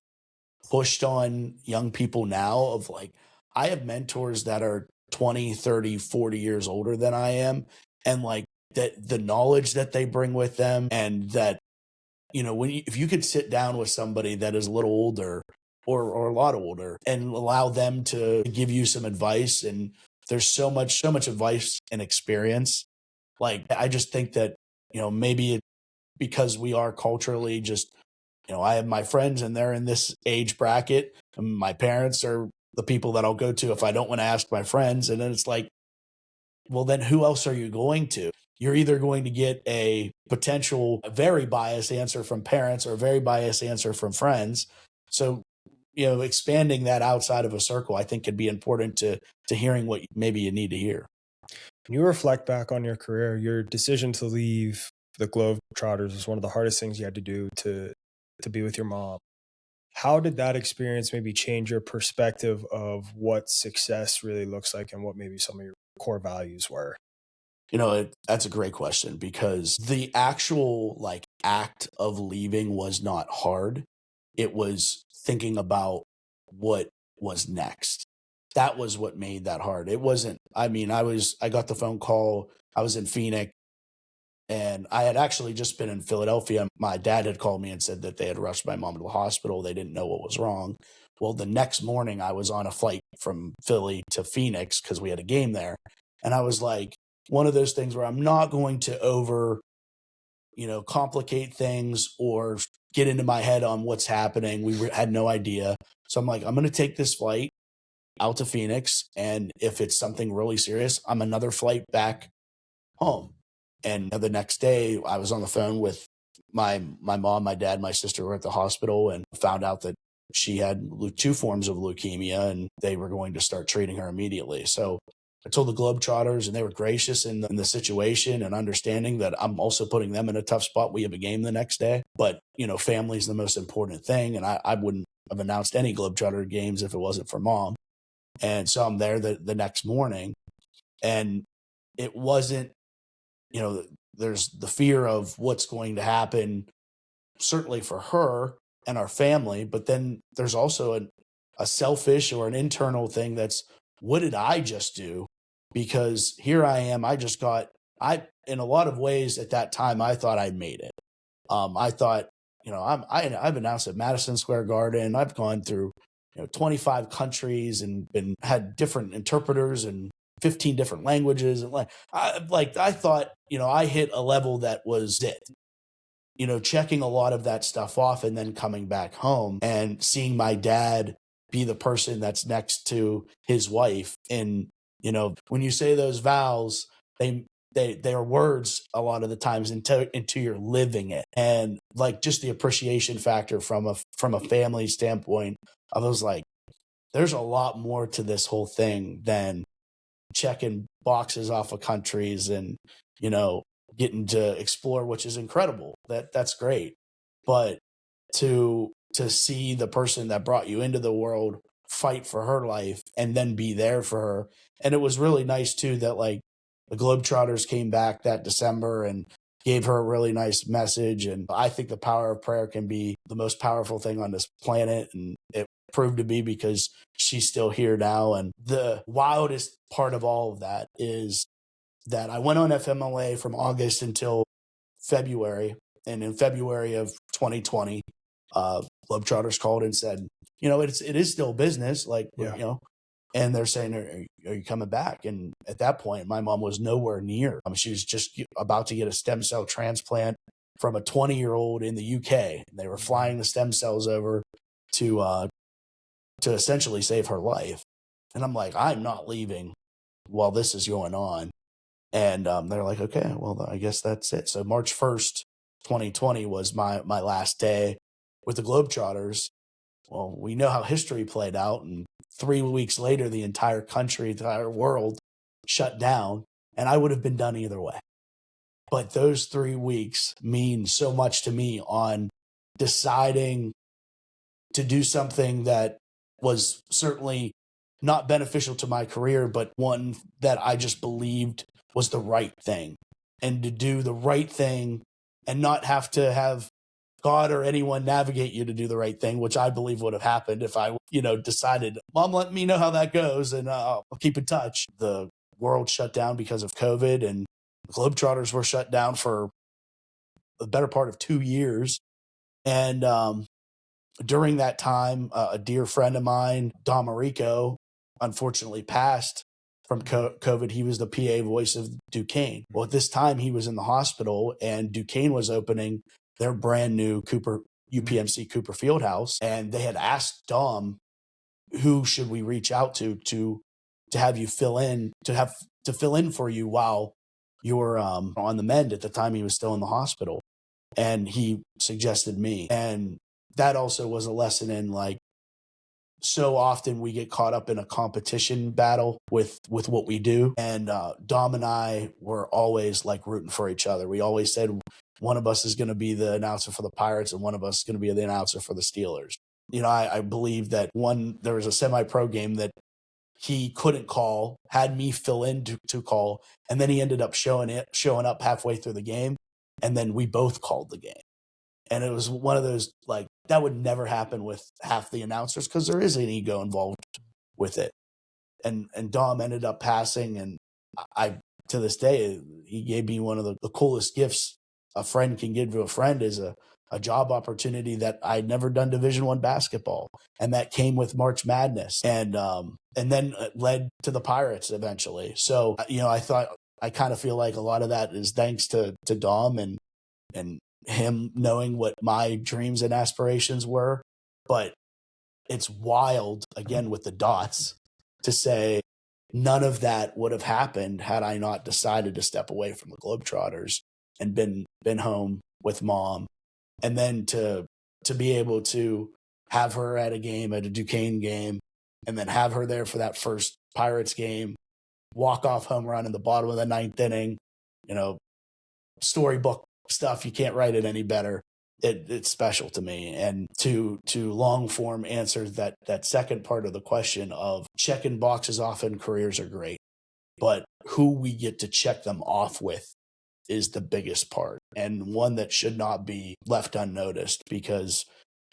pushed on young people now of like, I have mentors that are 20, 30, 40 years older than I am. And like that, the knowledge that they bring with them, and that, if you could sit down with somebody that is a little older or a lot older and allow them to give you some advice, and there's so much advice and experience. Like, I just think that, maybe because we are culturally just, I have my friends and they're in this age bracket, and my parents are the people that I'll go to if I don't want to ask my friends. And then it's like, well, then who else are you going to? You're either going to get a potential very biased answer from parents or a very biased answer from friends. So, expanding that outside of a circle, I think, could be important to hearing what maybe you need to hear. When you reflect back on your career, your decision to leave the Globetrotters was one of the hardest things you had to do to be with your mom. How did that experience maybe change your perspective of what success really looks like and what maybe some of your core values were? That's a great question, because the actual act of leaving was not hard. It was thinking about what was next. That was what made that hard. It wasn't, I got the phone call. I was in Phoenix. And I had actually just been in Philadelphia. My dad had called me and said that they had rushed my mom to the hospital. They didn't know what was wrong. Well, the next morning I was on a flight from Philly to Phoenix because we had a game there. And I was like, one of those things where I'm not going to complicate things or get into my head on what's happening. We had no idea. So I'm like, I'm going to take this flight out to Phoenix. And if it's something really serious, I'm another flight back home. And the next day I was on the phone with my mom, my dad, my sister were at the hospital and found out that she had 2 forms of leukemia and they were going to start treating her immediately. So I told the Globetrotters and they were gracious in the situation and understanding that I'm also putting them in a tough spot. We have a game the next day, but family is the most important thing. And I wouldn't have announced any Globetrotter games if it wasn't for mom. And so I'm there the next morning and it wasn't, there's the fear of what's going to happen, certainly for her and our family, but then there's also a selfish or an internal thing that's, what did I just do? Because here I am, in a lot of ways at that time, I thought I'd made it. I thought, I've announced at Madison Square Garden, I've gone through, 25 countries and had different interpreters and 15 different languages. And I thought, I hit a level that was it, checking a lot of that stuff off and then coming back home and seeing my dad be the person that's next to his wife. And, when you say those vows, they are words a lot of the times until you're living it. And like just the appreciation factor from a family standpoint, I was like, there's a lot more to this whole thing than checking boxes off of countries and, getting to explore, which is incredible. That's great. But to see the person that brought you into the world fight for her life and then be there for her. And it was really nice too that like the Globetrotters came back that December and gave her a really nice message. And I think the power of prayer can be the most powerful thing on this planet. And it proved to be because she's still here now. And the wildest part of all of that is that I went on FMLA from August until February. And in February of 2020, Globetrotters called and said, it is still business. Like, and they're saying, are you coming back? And at that point, my mom was nowhere near. She was just about to get a stem cell transplant from a 20-year-old in the UK. They were flying the stem cells over to essentially save her life. And I'm like, I'm not leaving while this is going on. And they're like, okay, well, I guess that's it. So March 1st, 2020 was my last day with the Globetrotters. Well, we know how history played out. And 3 weeks later, the entire country, the entire world shut down. And I would have been done either way. But those 3 weeks mean so much to me on deciding to do something that was certainly not beneficial to my career, but one that I just believed was the right thing. And to do the right thing and not have to have God or anyone navigate you to do the right thing, which I believe would have happened if I, decided, Mom, let me know how that goes and I'll keep in touch. The world shut down because of COVID and the Globetrotters were shut down for the better part of 2 years. And during that time, a dear friend of mine, Don Marico, unfortunately passed from COVID. He was the PA voice of Duquesne. Well, at this time, he was in the hospital and Duquesne was opening their brand new UPMC Cooper Fieldhouse. And they had asked Dom, who should we reach out to have you fill in, to fill in for you while you were on the mend. At the time, he was still in the hospital. And he suggested me. And that also was a lesson in like, so often we get caught up in a competition battle with what we do. And Dom and I were always like rooting for each other. We always said one of us is going to be the announcer for the Pirates and one of us is going to be the announcer for the Steelers. I believe that there was a semi-pro game that he couldn't call, had me fill in to call, and then he ended up showing up halfway through the game, and then we both called the game. And it was one of those, like, that would never happen with half the announcers because there is an ego involved with it. And Dom ended up passing, and I to this day, he gave me one of the coolest gifts a friend can give to a friend is a job opportunity that I'd never done Division I basketball. And that came with March Madness and then led to the Pirates eventually. So, I kind of feel like a lot of that is thanks to Dom and him knowing what my dreams and aspirations were. But it's wild, again, with the dots, to say none of that would have happened had I not decided to step away from the Globetrotters and been home with mom. And then to be able to have her at a Duquesne game, and then have her there for that first Pirates game, walk-off home run in the bottom of the ninth inning, storybook stuff. You can't write it any better. It's special to me. And to long form answer that second part of the question of checking boxes off in careers are great, but who we get to check them off with is the biggest part, and one that should not be left unnoticed, because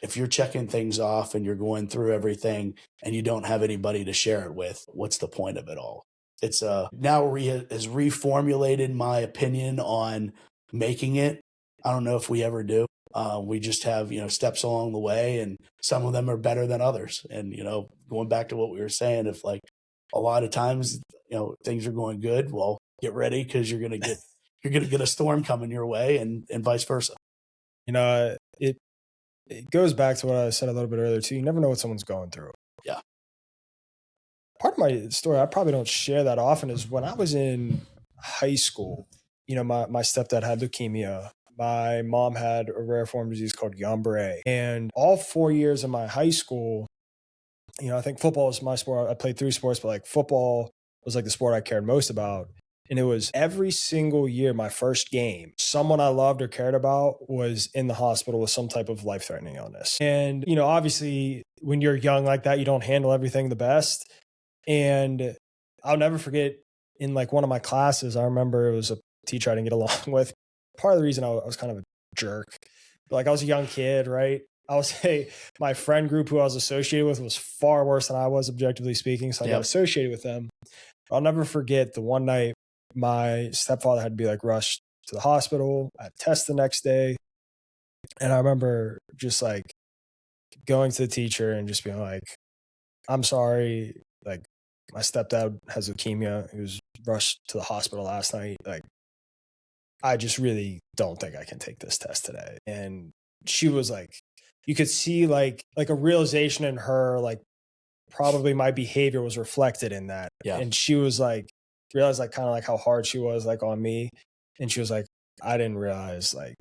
if you're checking things off and you're going through everything and you don't have anybody to share it with, what's the point of it all? It's now has reformulated my opinion on making it. I don't know if we ever do. We just have, steps along the way, and some of them are better than others. And, going back to what we were saying, if like a lot of times, things are going good, well, get ready, because you're going to get a storm coming your way, and vice versa. It goes back to what I said a little bit earlier too. You never know what someone's going through. Yeah. Part of my story I probably don't share that often is when I was in high school, my stepdad had leukemia. My mom had a rare form of disease called Guillain-Barré. And all 4 years of my high school, I think football is my sport. I played 3 sports, but like football was like the sport I cared most about. And it was every single year, my first game, someone I loved or cared about was in the hospital with some type of life-threatening illness. And, obviously when you're young like that, you don't handle everything the best. And I'll never forget, in like one of my classes, I remember it was a teacher I didn't get along with. Part of the reason I was kind of a jerk, like I was a young kid, right? I would say my friend group who I was associated with was far worse than I was, objectively speaking. So I got associated with them. I'll never forget the one night my stepfather had to be like rushed to the hospital. I had tests the next day. And I remember just like going to the teacher and just being like, I'm sorry, like my stepdad has leukemia. He was rushed to the hospital last night. Like, I just really don't think I can take this test today. And she was like, you could see like a realization in her, like probably my behavior was reflected in that. Yeah. And she was like, realized like kind of like how hard she was like on me. And she was like, I didn't realize like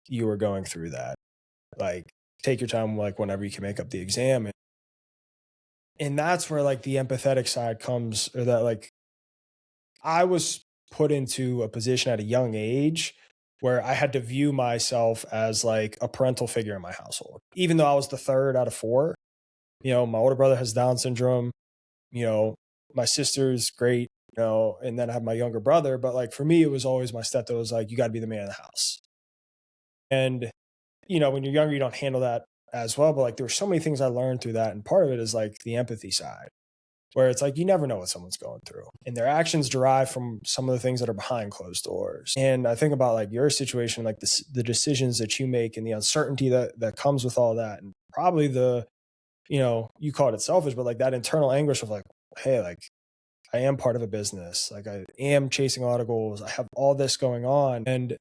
you were going through that. Like, take your time, like whenever you can make up the exam. And that's where like the empathetic side comes, or that like I was put into a position at a young age where I had to view myself as like a parental figure in my household. Even though I was the third out of 4, my older brother has Down syndrome, my sister's great, and then I have my younger brother. But like for me, it was always my stepdad was like, you got to be the man of the house. And, when you're younger, you don't handle that as well. But like there were so many things I learned through that. And part of it is like the empathy side, where it's like you never know what someone's going through, and their actions derive from some of the things that are behind closed doors. And I think about like your situation, like the decisions that you make and the uncertainty that comes with all that, and probably the, you called it selfish, but like that internal anguish of like, hey, like I am part of a business, like I am chasing a lot of goals, I have all this going on, and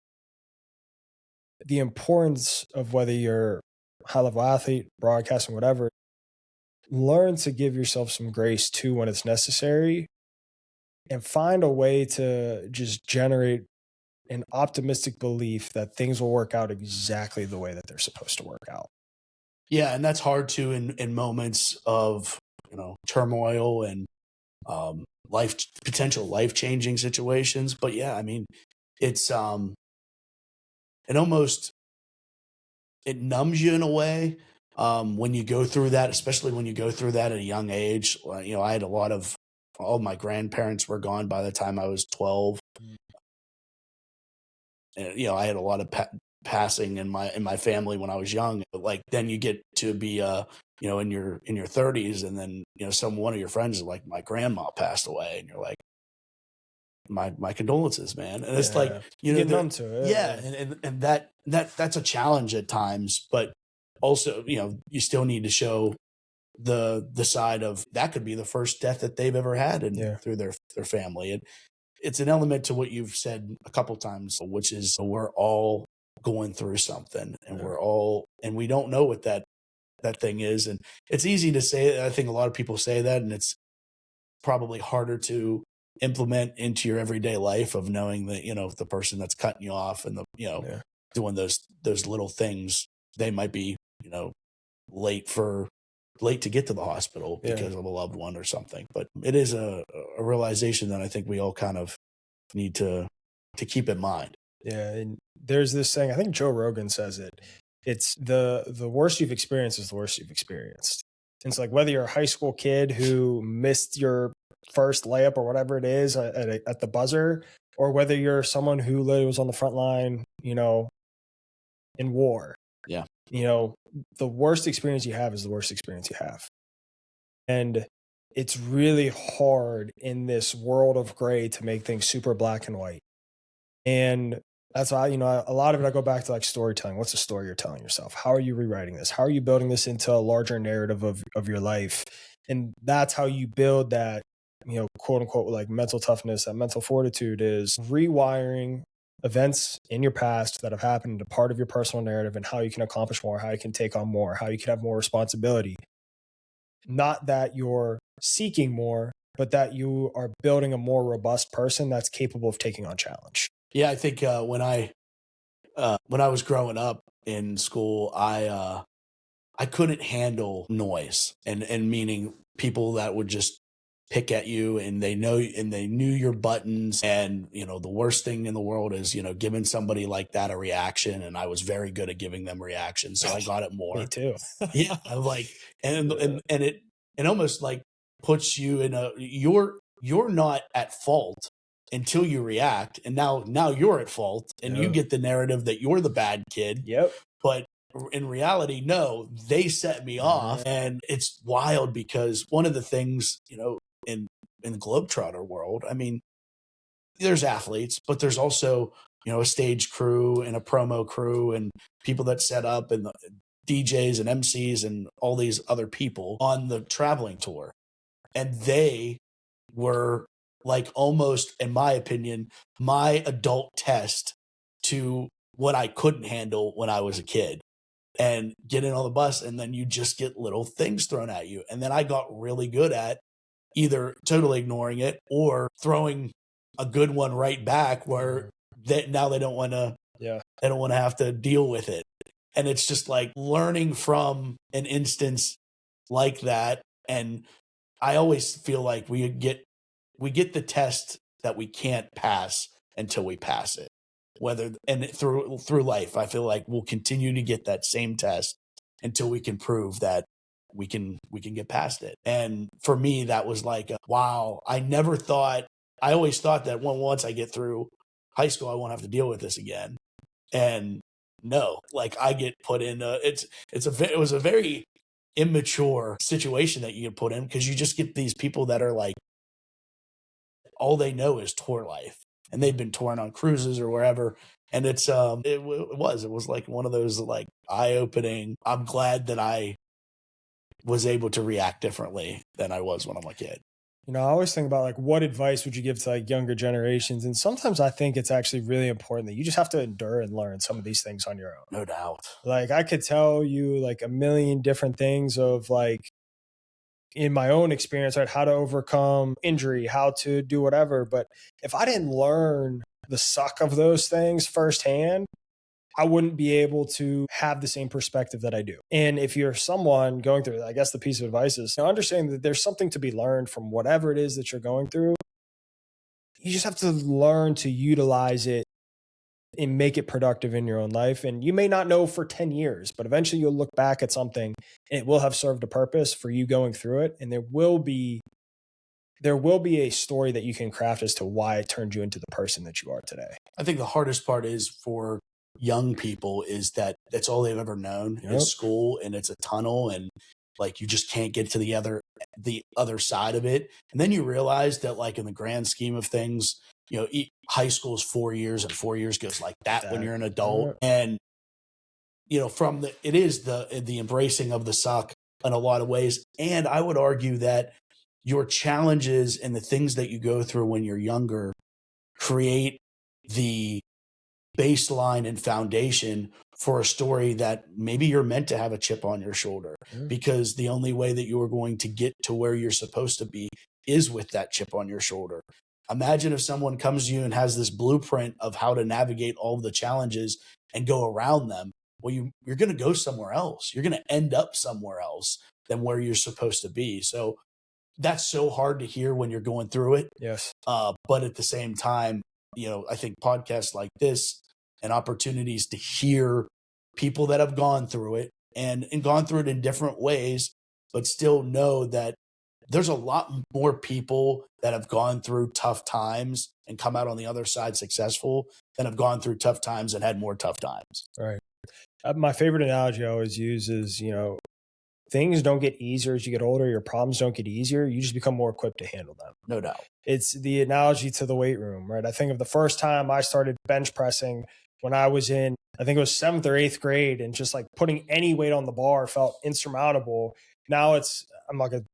the importance of whether you're a high level athlete, broadcasting, whatever. Learn to give yourself some grace too when it's necessary, and find a way to just generate an optimistic belief that things will work out exactly the way that they're supposed to work out. Yeah. And that's hard in moments of, turmoil and potential life-changing situations. But yeah, I mean, it's it numbs you in a way. When you go through that, especially when you go through that at a young age. I had all my grandparents were gone by the time I was 12. And, I had a lot of passing in my family when I was young. But like then you get to be in your 30s, and then one of your friends is like, my grandma passed away, and you're like, my condolences, man. And it's like, you get numb to it. Yeah. And that's a challenge at times, but also, you still need to show the side of that could be the first death that they've ever had through their family. And it's an element to what you've said a couple times, which is we're all going through something, and and we don't know what that thing is. And it's easy to say. I think a lot of people say that, and it's probably harder to implement into your everyday life of knowing that, the person that's cutting you off and doing those little things, they might be, late to get to the hospital because of a loved one or something. But it is a realization that I think we all kind of need to keep in mind. Yeah. And there's this saying, I think Joe Rogan says it. It's the worst you've experienced is the worst you've experienced. And it's like whether you're a high school kid who missed your first layup or whatever it is at the buzzer, or whether you're someone who literally was on the front line, in war. Yeah. The worst experience you have is the worst experience you have. And it's really hard in this world of gray to make things super black and white. And that's why, a lot of it, I go back to like storytelling. What's the story you're telling yourself? How are you rewriting this? How are you building this into a larger narrative of your life? And that's how you build that, quote unquote, like mental toughness, that mental fortitude is rewiring events in your past that have happened into part of your personal narrative and how you can accomplish more, how you can take on more, how you can have more responsibility. Not that you're seeking more, but that you are building a more robust person that's capable of taking on challenge. Yeah, I think when I was growing up in school, I couldn't handle noise, and meaning people that would just pick at you and they knew your buttons, and the worst thing in the world is giving somebody like that a reaction, and I was very good at giving them reactions, so I got it more. Me too. Yeah, I'm like, and it almost like puts you in you're not at fault until you react, and now you're at fault, and you get the narrative that you're the bad kid. Yep. But in reality, no, they set me off. And it's wild because one of the things, in the Globetrotter world, I mean, there's athletes, but there's also, a stage crew and a promo crew and people that set up, and the DJs and MCs and all these other people on the traveling tour. And they were like almost, in my opinion, my adult test to what I couldn't handle when I was a kid. And get in on the bus, and then you just get little things thrown at you. And then I got really good at either totally ignoring it or throwing a good one right back, where now they don't want to have to deal with it. And it's just like learning from an instance like that. And I always feel like we get the test that we can't pass until we pass it. Through life, I feel like we'll continue to get that same test until we can prove that we can get past it. And for me, that was like, wow, I always thought that once I get through high school, I won't have to deal with this again. And no, like I get put in it was a very immature situation that you get put in, because you just get these people that are like, all they know is tour life. And they've been touring on cruises or wherever. And it was like one of those like eye-opening. I'm glad that I was able to react differently than I was when I'm a kid. I always think about like, what advice would you give to like younger generations? And sometimes I think it's actually really important that you just have to endure and learn some of these things on your own. No doubt. Like I could tell you like a million different things of like, in my own experience, right, how to overcome injury, how to do whatever. But if I didn't learn the suck of those things firsthand, I wouldn't be able to have the same perspective that I do. And if you're someone going through, I guess the piece of advice is understanding that there's something to be learned from whatever it is that you're going through. You just have to learn to utilize it and make it productive in your own life. And you may not know for 10 years, but eventually you'll look back at something and it will have served a purpose for you going through it. And there will be a story that you can craft as to why it turned you into the person that you are today. I think the hardest part is for young people is that that's all they've ever known is school, and it's a tunnel, and like you just can't get to the other side of it. And then you realize that like in the grand scheme of things, high school is 4 years and 4 years goes like that when you're an adult. Yeah. And, it is the embracing of the suck in a lot of ways. And I would argue that your challenges and the things that you go through when you're younger create the baseline and foundation for a story that maybe you're meant to have a chip on your shoulder, because the only way that you are going to get to where you're supposed to be is with that chip on your shoulder. Imagine if someone comes to you and has this blueprint of how to navigate all of the challenges and go around them. Well, you're going to go somewhere else. You're going to end up somewhere else than where you're supposed to be. So that's so hard to hear when you're going through it. Yes. But at the same time, I think podcasts like this and opportunities to hear people that have gone through it and gone through it in different ways, but still know that there's a lot more people that have gone through tough times and come out on the other side successful than have gone through tough times and had more tough times. Right. My favorite analogy I always use is, things don't get easier as you get older. Your problems don't get easier. You just become more equipped to handle them. No doubt. It's the analogy to the weight room, right? I think of the first time I started bench pressing when I was in, I think it was 7th or 8th grade, and just like putting any weight on the bar felt insurmountable. Now I'm not going to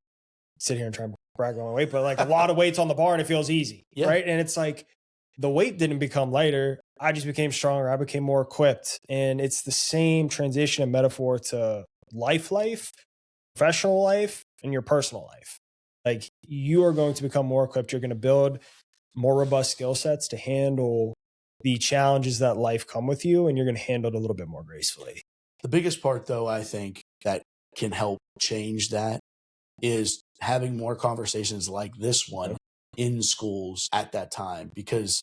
sit here and try and brag on my weight, but like a lot of weights on the bar and it feels easy, right? And it's like the weight didn't become lighter. I just became stronger. I became more equipped. And it's the same transition and metaphor to life, professional life, and your personal life. Like, you are going to become more equipped. You're going to build more robust skill sets to handle the challenges that life come with you, and you're going to handle it a little bit more gracefully. The biggest part, though, I think that can help change that is having more conversations like this one in schools at that time, because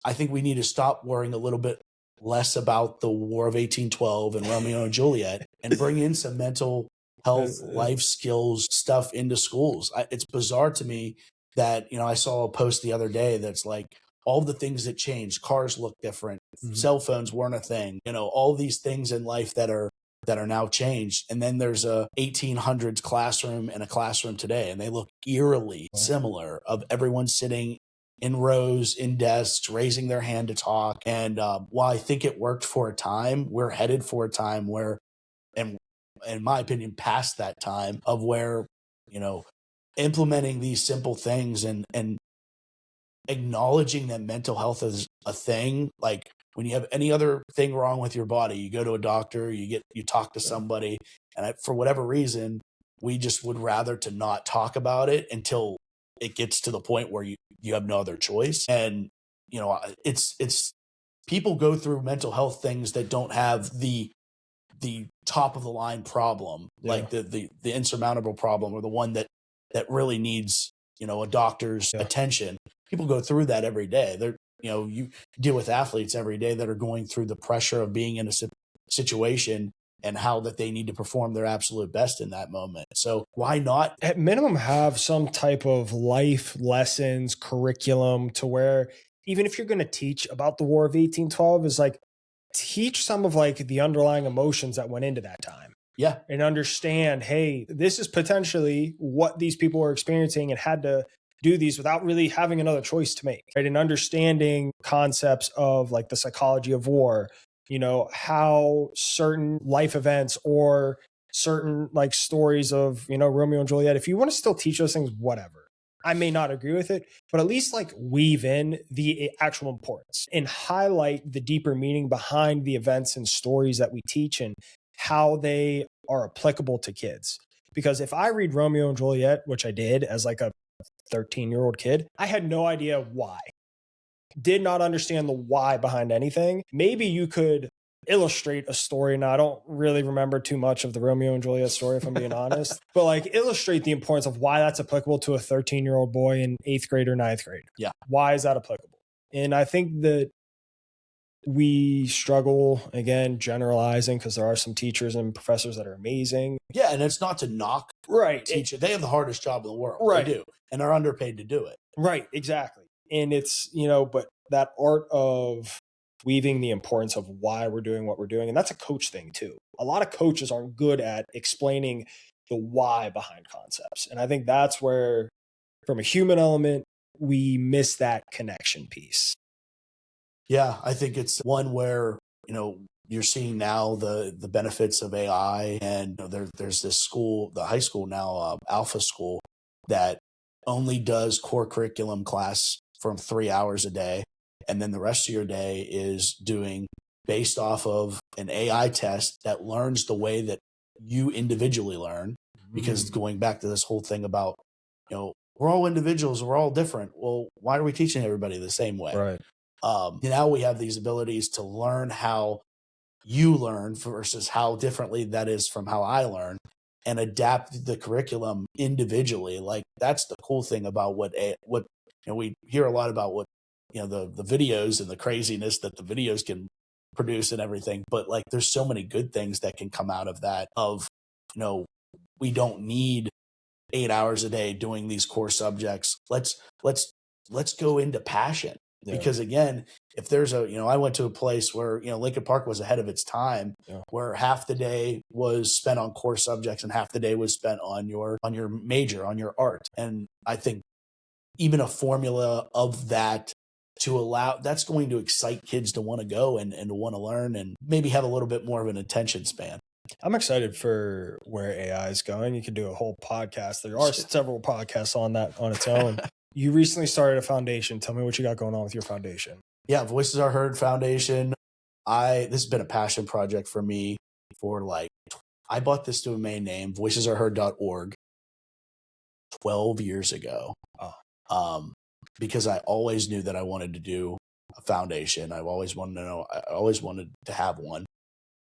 I think we need to stop worrying a little bit less about the War of 1812 and Romeo and Juliet and bring in some mental health, life skills stuff into schools. It's bizarre to me that, I saw a post the other day that's like, all the things that changed, cars look different, cell phones weren't a thing, all these things in life that are now changed. And then there's a 1800s classroom and a classroom today, and they look eerily similar, of everyone sitting in rows, in desks, raising their hand to talk. And while I think it worked for a time, we're headed for a time where, and in my opinion, past that time of where, implementing these simple things and acknowledging that mental health is a thing. Like, when you have any other thing wrong with your body, you go to a doctor, you talk to somebody, and for whatever reason, we just would rather to not talk about it until it gets to the point where you have no other choice. And, it's people go through mental health things that don't have the top of the line problem, like the insurmountable problem, or the one that really needs, a doctor's attention. People go through that every day. You deal with athletes every day that are going through the pressure of being in a situation and how that they need to perform their absolute best in that moment. So why not at minimum have some type of life lessons, curriculum, to where even if you're going to teach about the War of 1812, is like, teach some of like the underlying emotions that went into that time. Yeah. And understand, hey, this is potentially what these people were experiencing and had to do these without really having another choice to make, right? And understanding concepts of like the psychology of war, how certain life events or certain like stories of, Romeo and Juliet, if you want to still teach those things, whatever. I may not agree with it, but at least like weave in the actual importance and highlight the deeper meaning behind the events and stories that we teach and how they are applicable to kids. Because if I read Romeo and Juliet, which I did as like a 13-year-old kid, I had no idea why. Did not understand the why behind anything. Maybe you could illustrate a story. Now, I don't really remember too much of the Romeo and Juliet story, if I'm being honest, but like illustrate the importance of why that's applicable to a 13-year-old boy in 8th grade or 9th grade. Yeah. Why is that applicable? And I think that we struggle, again, generalizing, because there are some teachers and professors that are amazing. Yeah, and it's not to knock teachers. They have the hardest job in the world. Right. They do. And are underpaid to do it. Right, exactly. And it's, but that art of weaving the importance of why we're doing what we're doing, and that's a coach thing too. A lot of coaches aren't good at explaining the why behind concepts. And I think that's where, from a human element, we miss that connection piece. Yeah, I think it's one where, you're seeing now the benefits of AI, and there's this school, the high school now, Alpha School, that only does core curriculum class from 3 hours a day, and then the rest of your day is doing based off of an AI test that learns the way that you individually learn. Because going back to this whole thing about, we're all individuals, we're all different. Well, why are we teaching everybody the same way? Right. Now we have these abilities to learn how you learn versus how differently that is from how I learn, and adapt the curriculum individually. Like, that's the cool thing about what we hear a lot about, what the videos and the craziness that the videos can produce and everything, but like there's so many good things that can come out of that. We don't need 8 hours a day doing these core subjects. Let's go into passion. Yeah. Because again, if there's I went to a place where, Lincoln Park was ahead of its time, where half the day was spent on core subjects and half the day was spent on your major, on your art. And I think even a formula of that that's going to excite kids to want to go and to want to learn, and maybe have a little bit more of an attention span. I'm excited for where AI is going. You could do a whole podcast. There are several podcasts on that on its own. You recently started a foundation. Tell me what you got going on with your foundation. Yeah, Voices Are Heard Foundation. This has been a passion project for me for I bought this domain name, voicesareheard.org, 12 years ago. Oh. Because I always knew that I wanted to do a foundation. I always wanted to have one.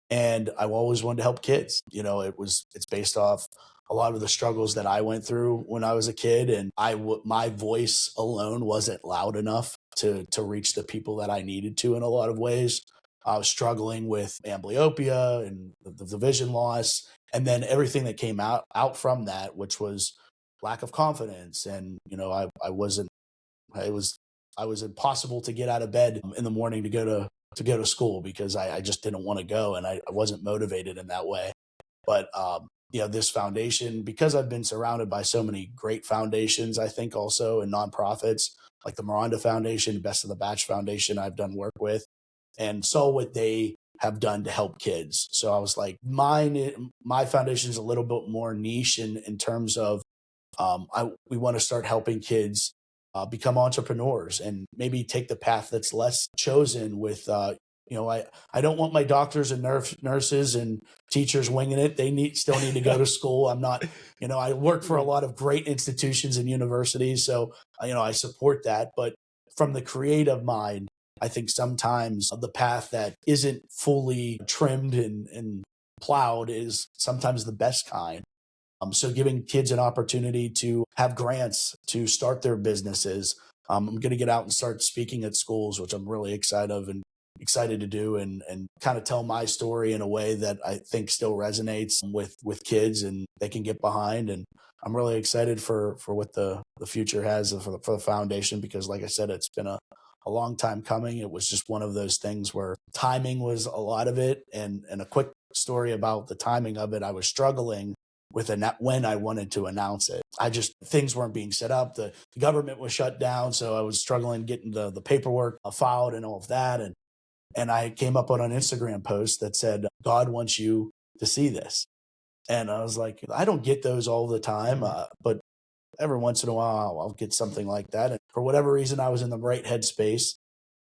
And I always wanted to help kids. It's based off a lot of the struggles that I went through when I was a kid, and my voice alone wasn't loud enough to reach the people that I needed to in a lot of ways. I was struggling with amblyopia and the vision loss, and then everything that came out from that, which was lack of confidence. And I was impossible to get out of bed in the morning to go to school, because I just didn't want to go, and I wasn't motivated in that way. But this foundation, because I've been surrounded by so many great foundations, I think also, and nonprofits like the Miranda Foundation, Best of the Batch Foundation, I've done work with, and saw what they have done to help kids. So I was like, my foundation is a little bit more niche in terms of we want to start helping kids become entrepreneurs and maybe take the path that's less chosen with, I don't want my doctors and nurses and teachers winging it. They still need to go to school. I'm not, I work for a lot of great institutions and universities. So, I support that. But from the creative mind, I think sometimes the path that isn't fully trimmed and plowed is sometimes the best kind. So giving kids an opportunity to have grants to start their businesses. I'm going to get out and start speaking at schools, which I'm really excited to do, and kind of tell my story in a way that I think still resonates with kids and they can get behind. And I'm really excited for what the future has for the foundation, because like I said, it's been a long time coming. It was just one of those things where timing was a lot of it. And a quick story about the timing of it, I was struggling with when I wanted to announce it. Things weren't being set up. The government was shut down. So I was struggling getting the paperwork filed and all of that. And I came up on an Instagram post that said, God wants you to see this. And I was like, I don't get those all the time, but every once in a while I'll get something like that. And for whatever reason, I was in the right headspace.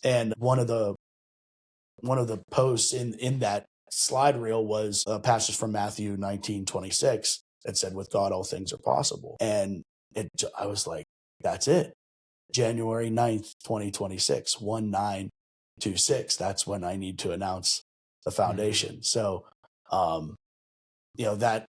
And one of the posts in that slide reel was a passage from Matthew 19:26 that said, with God, all things are possible. And I was like, that's it. January 9th, 2026, 1926. That's when I need to announce the foundation. So, that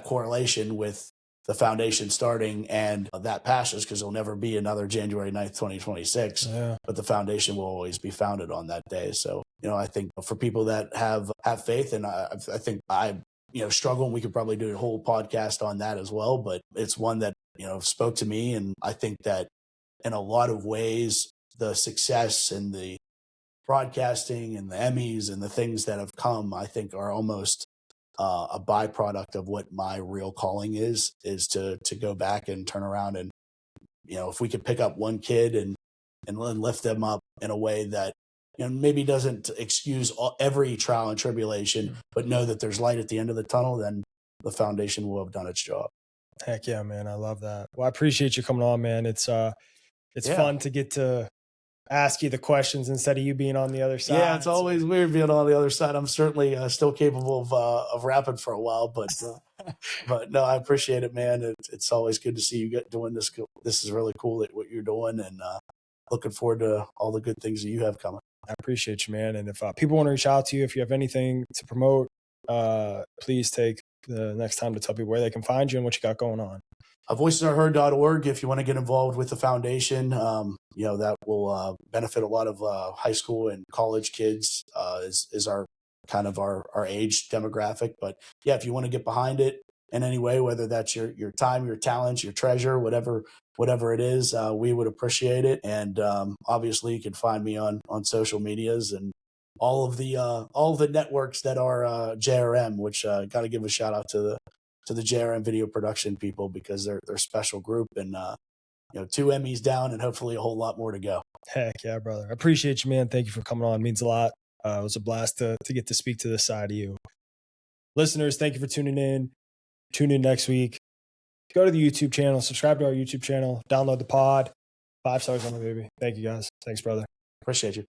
correlation with the foundation starting and that passage, because there'll never be another January 9th, 2026, but the foundation will always be founded on that day. So, I think for people that have faith, and I think I struggle, and we could probably do a whole podcast on that as well, but it's one that, spoke to me. And I think that in a lot of ways, the success and the broadcasting and the Emmys and the things that have come, I think are almost a byproduct of what my real calling is to go back and turn around and, if we could pick up one kid and lift them up in a way that, maybe doesn't excuse every trial and tribulation, but know that there's light at the end of the tunnel, then the foundation will have done its job. Heck yeah, man. I love that. Well, I appreciate you coming on, man. It's fun to get to ask you the questions instead of you being on the other side. Yeah, it's always weird being on the other side. I'm certainly still capable of rapping for a while, but no, I appreciate it, man. It's always good to see you doing this. This is really cool what you're doing, and looking forward to all the good things that you have coming. I appreciate you, man. And if people want to reach out to you, if you have anything to promote, please take the next time to tell people where they can find you and what you got going on. Voicesareheard.org. If you want to get involved with the foundation, that will benefit a lot of high school and college kids. Is our kind of our age demographic. But yeah, if you want to get behind it in any way, whether that's your time, your talents, your treasure, whatever it is, we would appreciate it. And obviously, you can find me on social medias and all of the networks that are JRM. Which got to give a shout out to the JRM video production people, because they're a special group, and 2 Emmys down and hopefully a whole lot more to go. Heck yeah, brother. I appreciate you, man. Thank you for coming on. It means a lot. It was a blast to get to speak to this side of you. Listeners, thank you for tuning in. Tune in next week. Go to the YouTube channel, subscribe to our YouTube channel, download the pod. 5 stars on the baby. Thank you, guys. Thanks, brother. Appreciate you.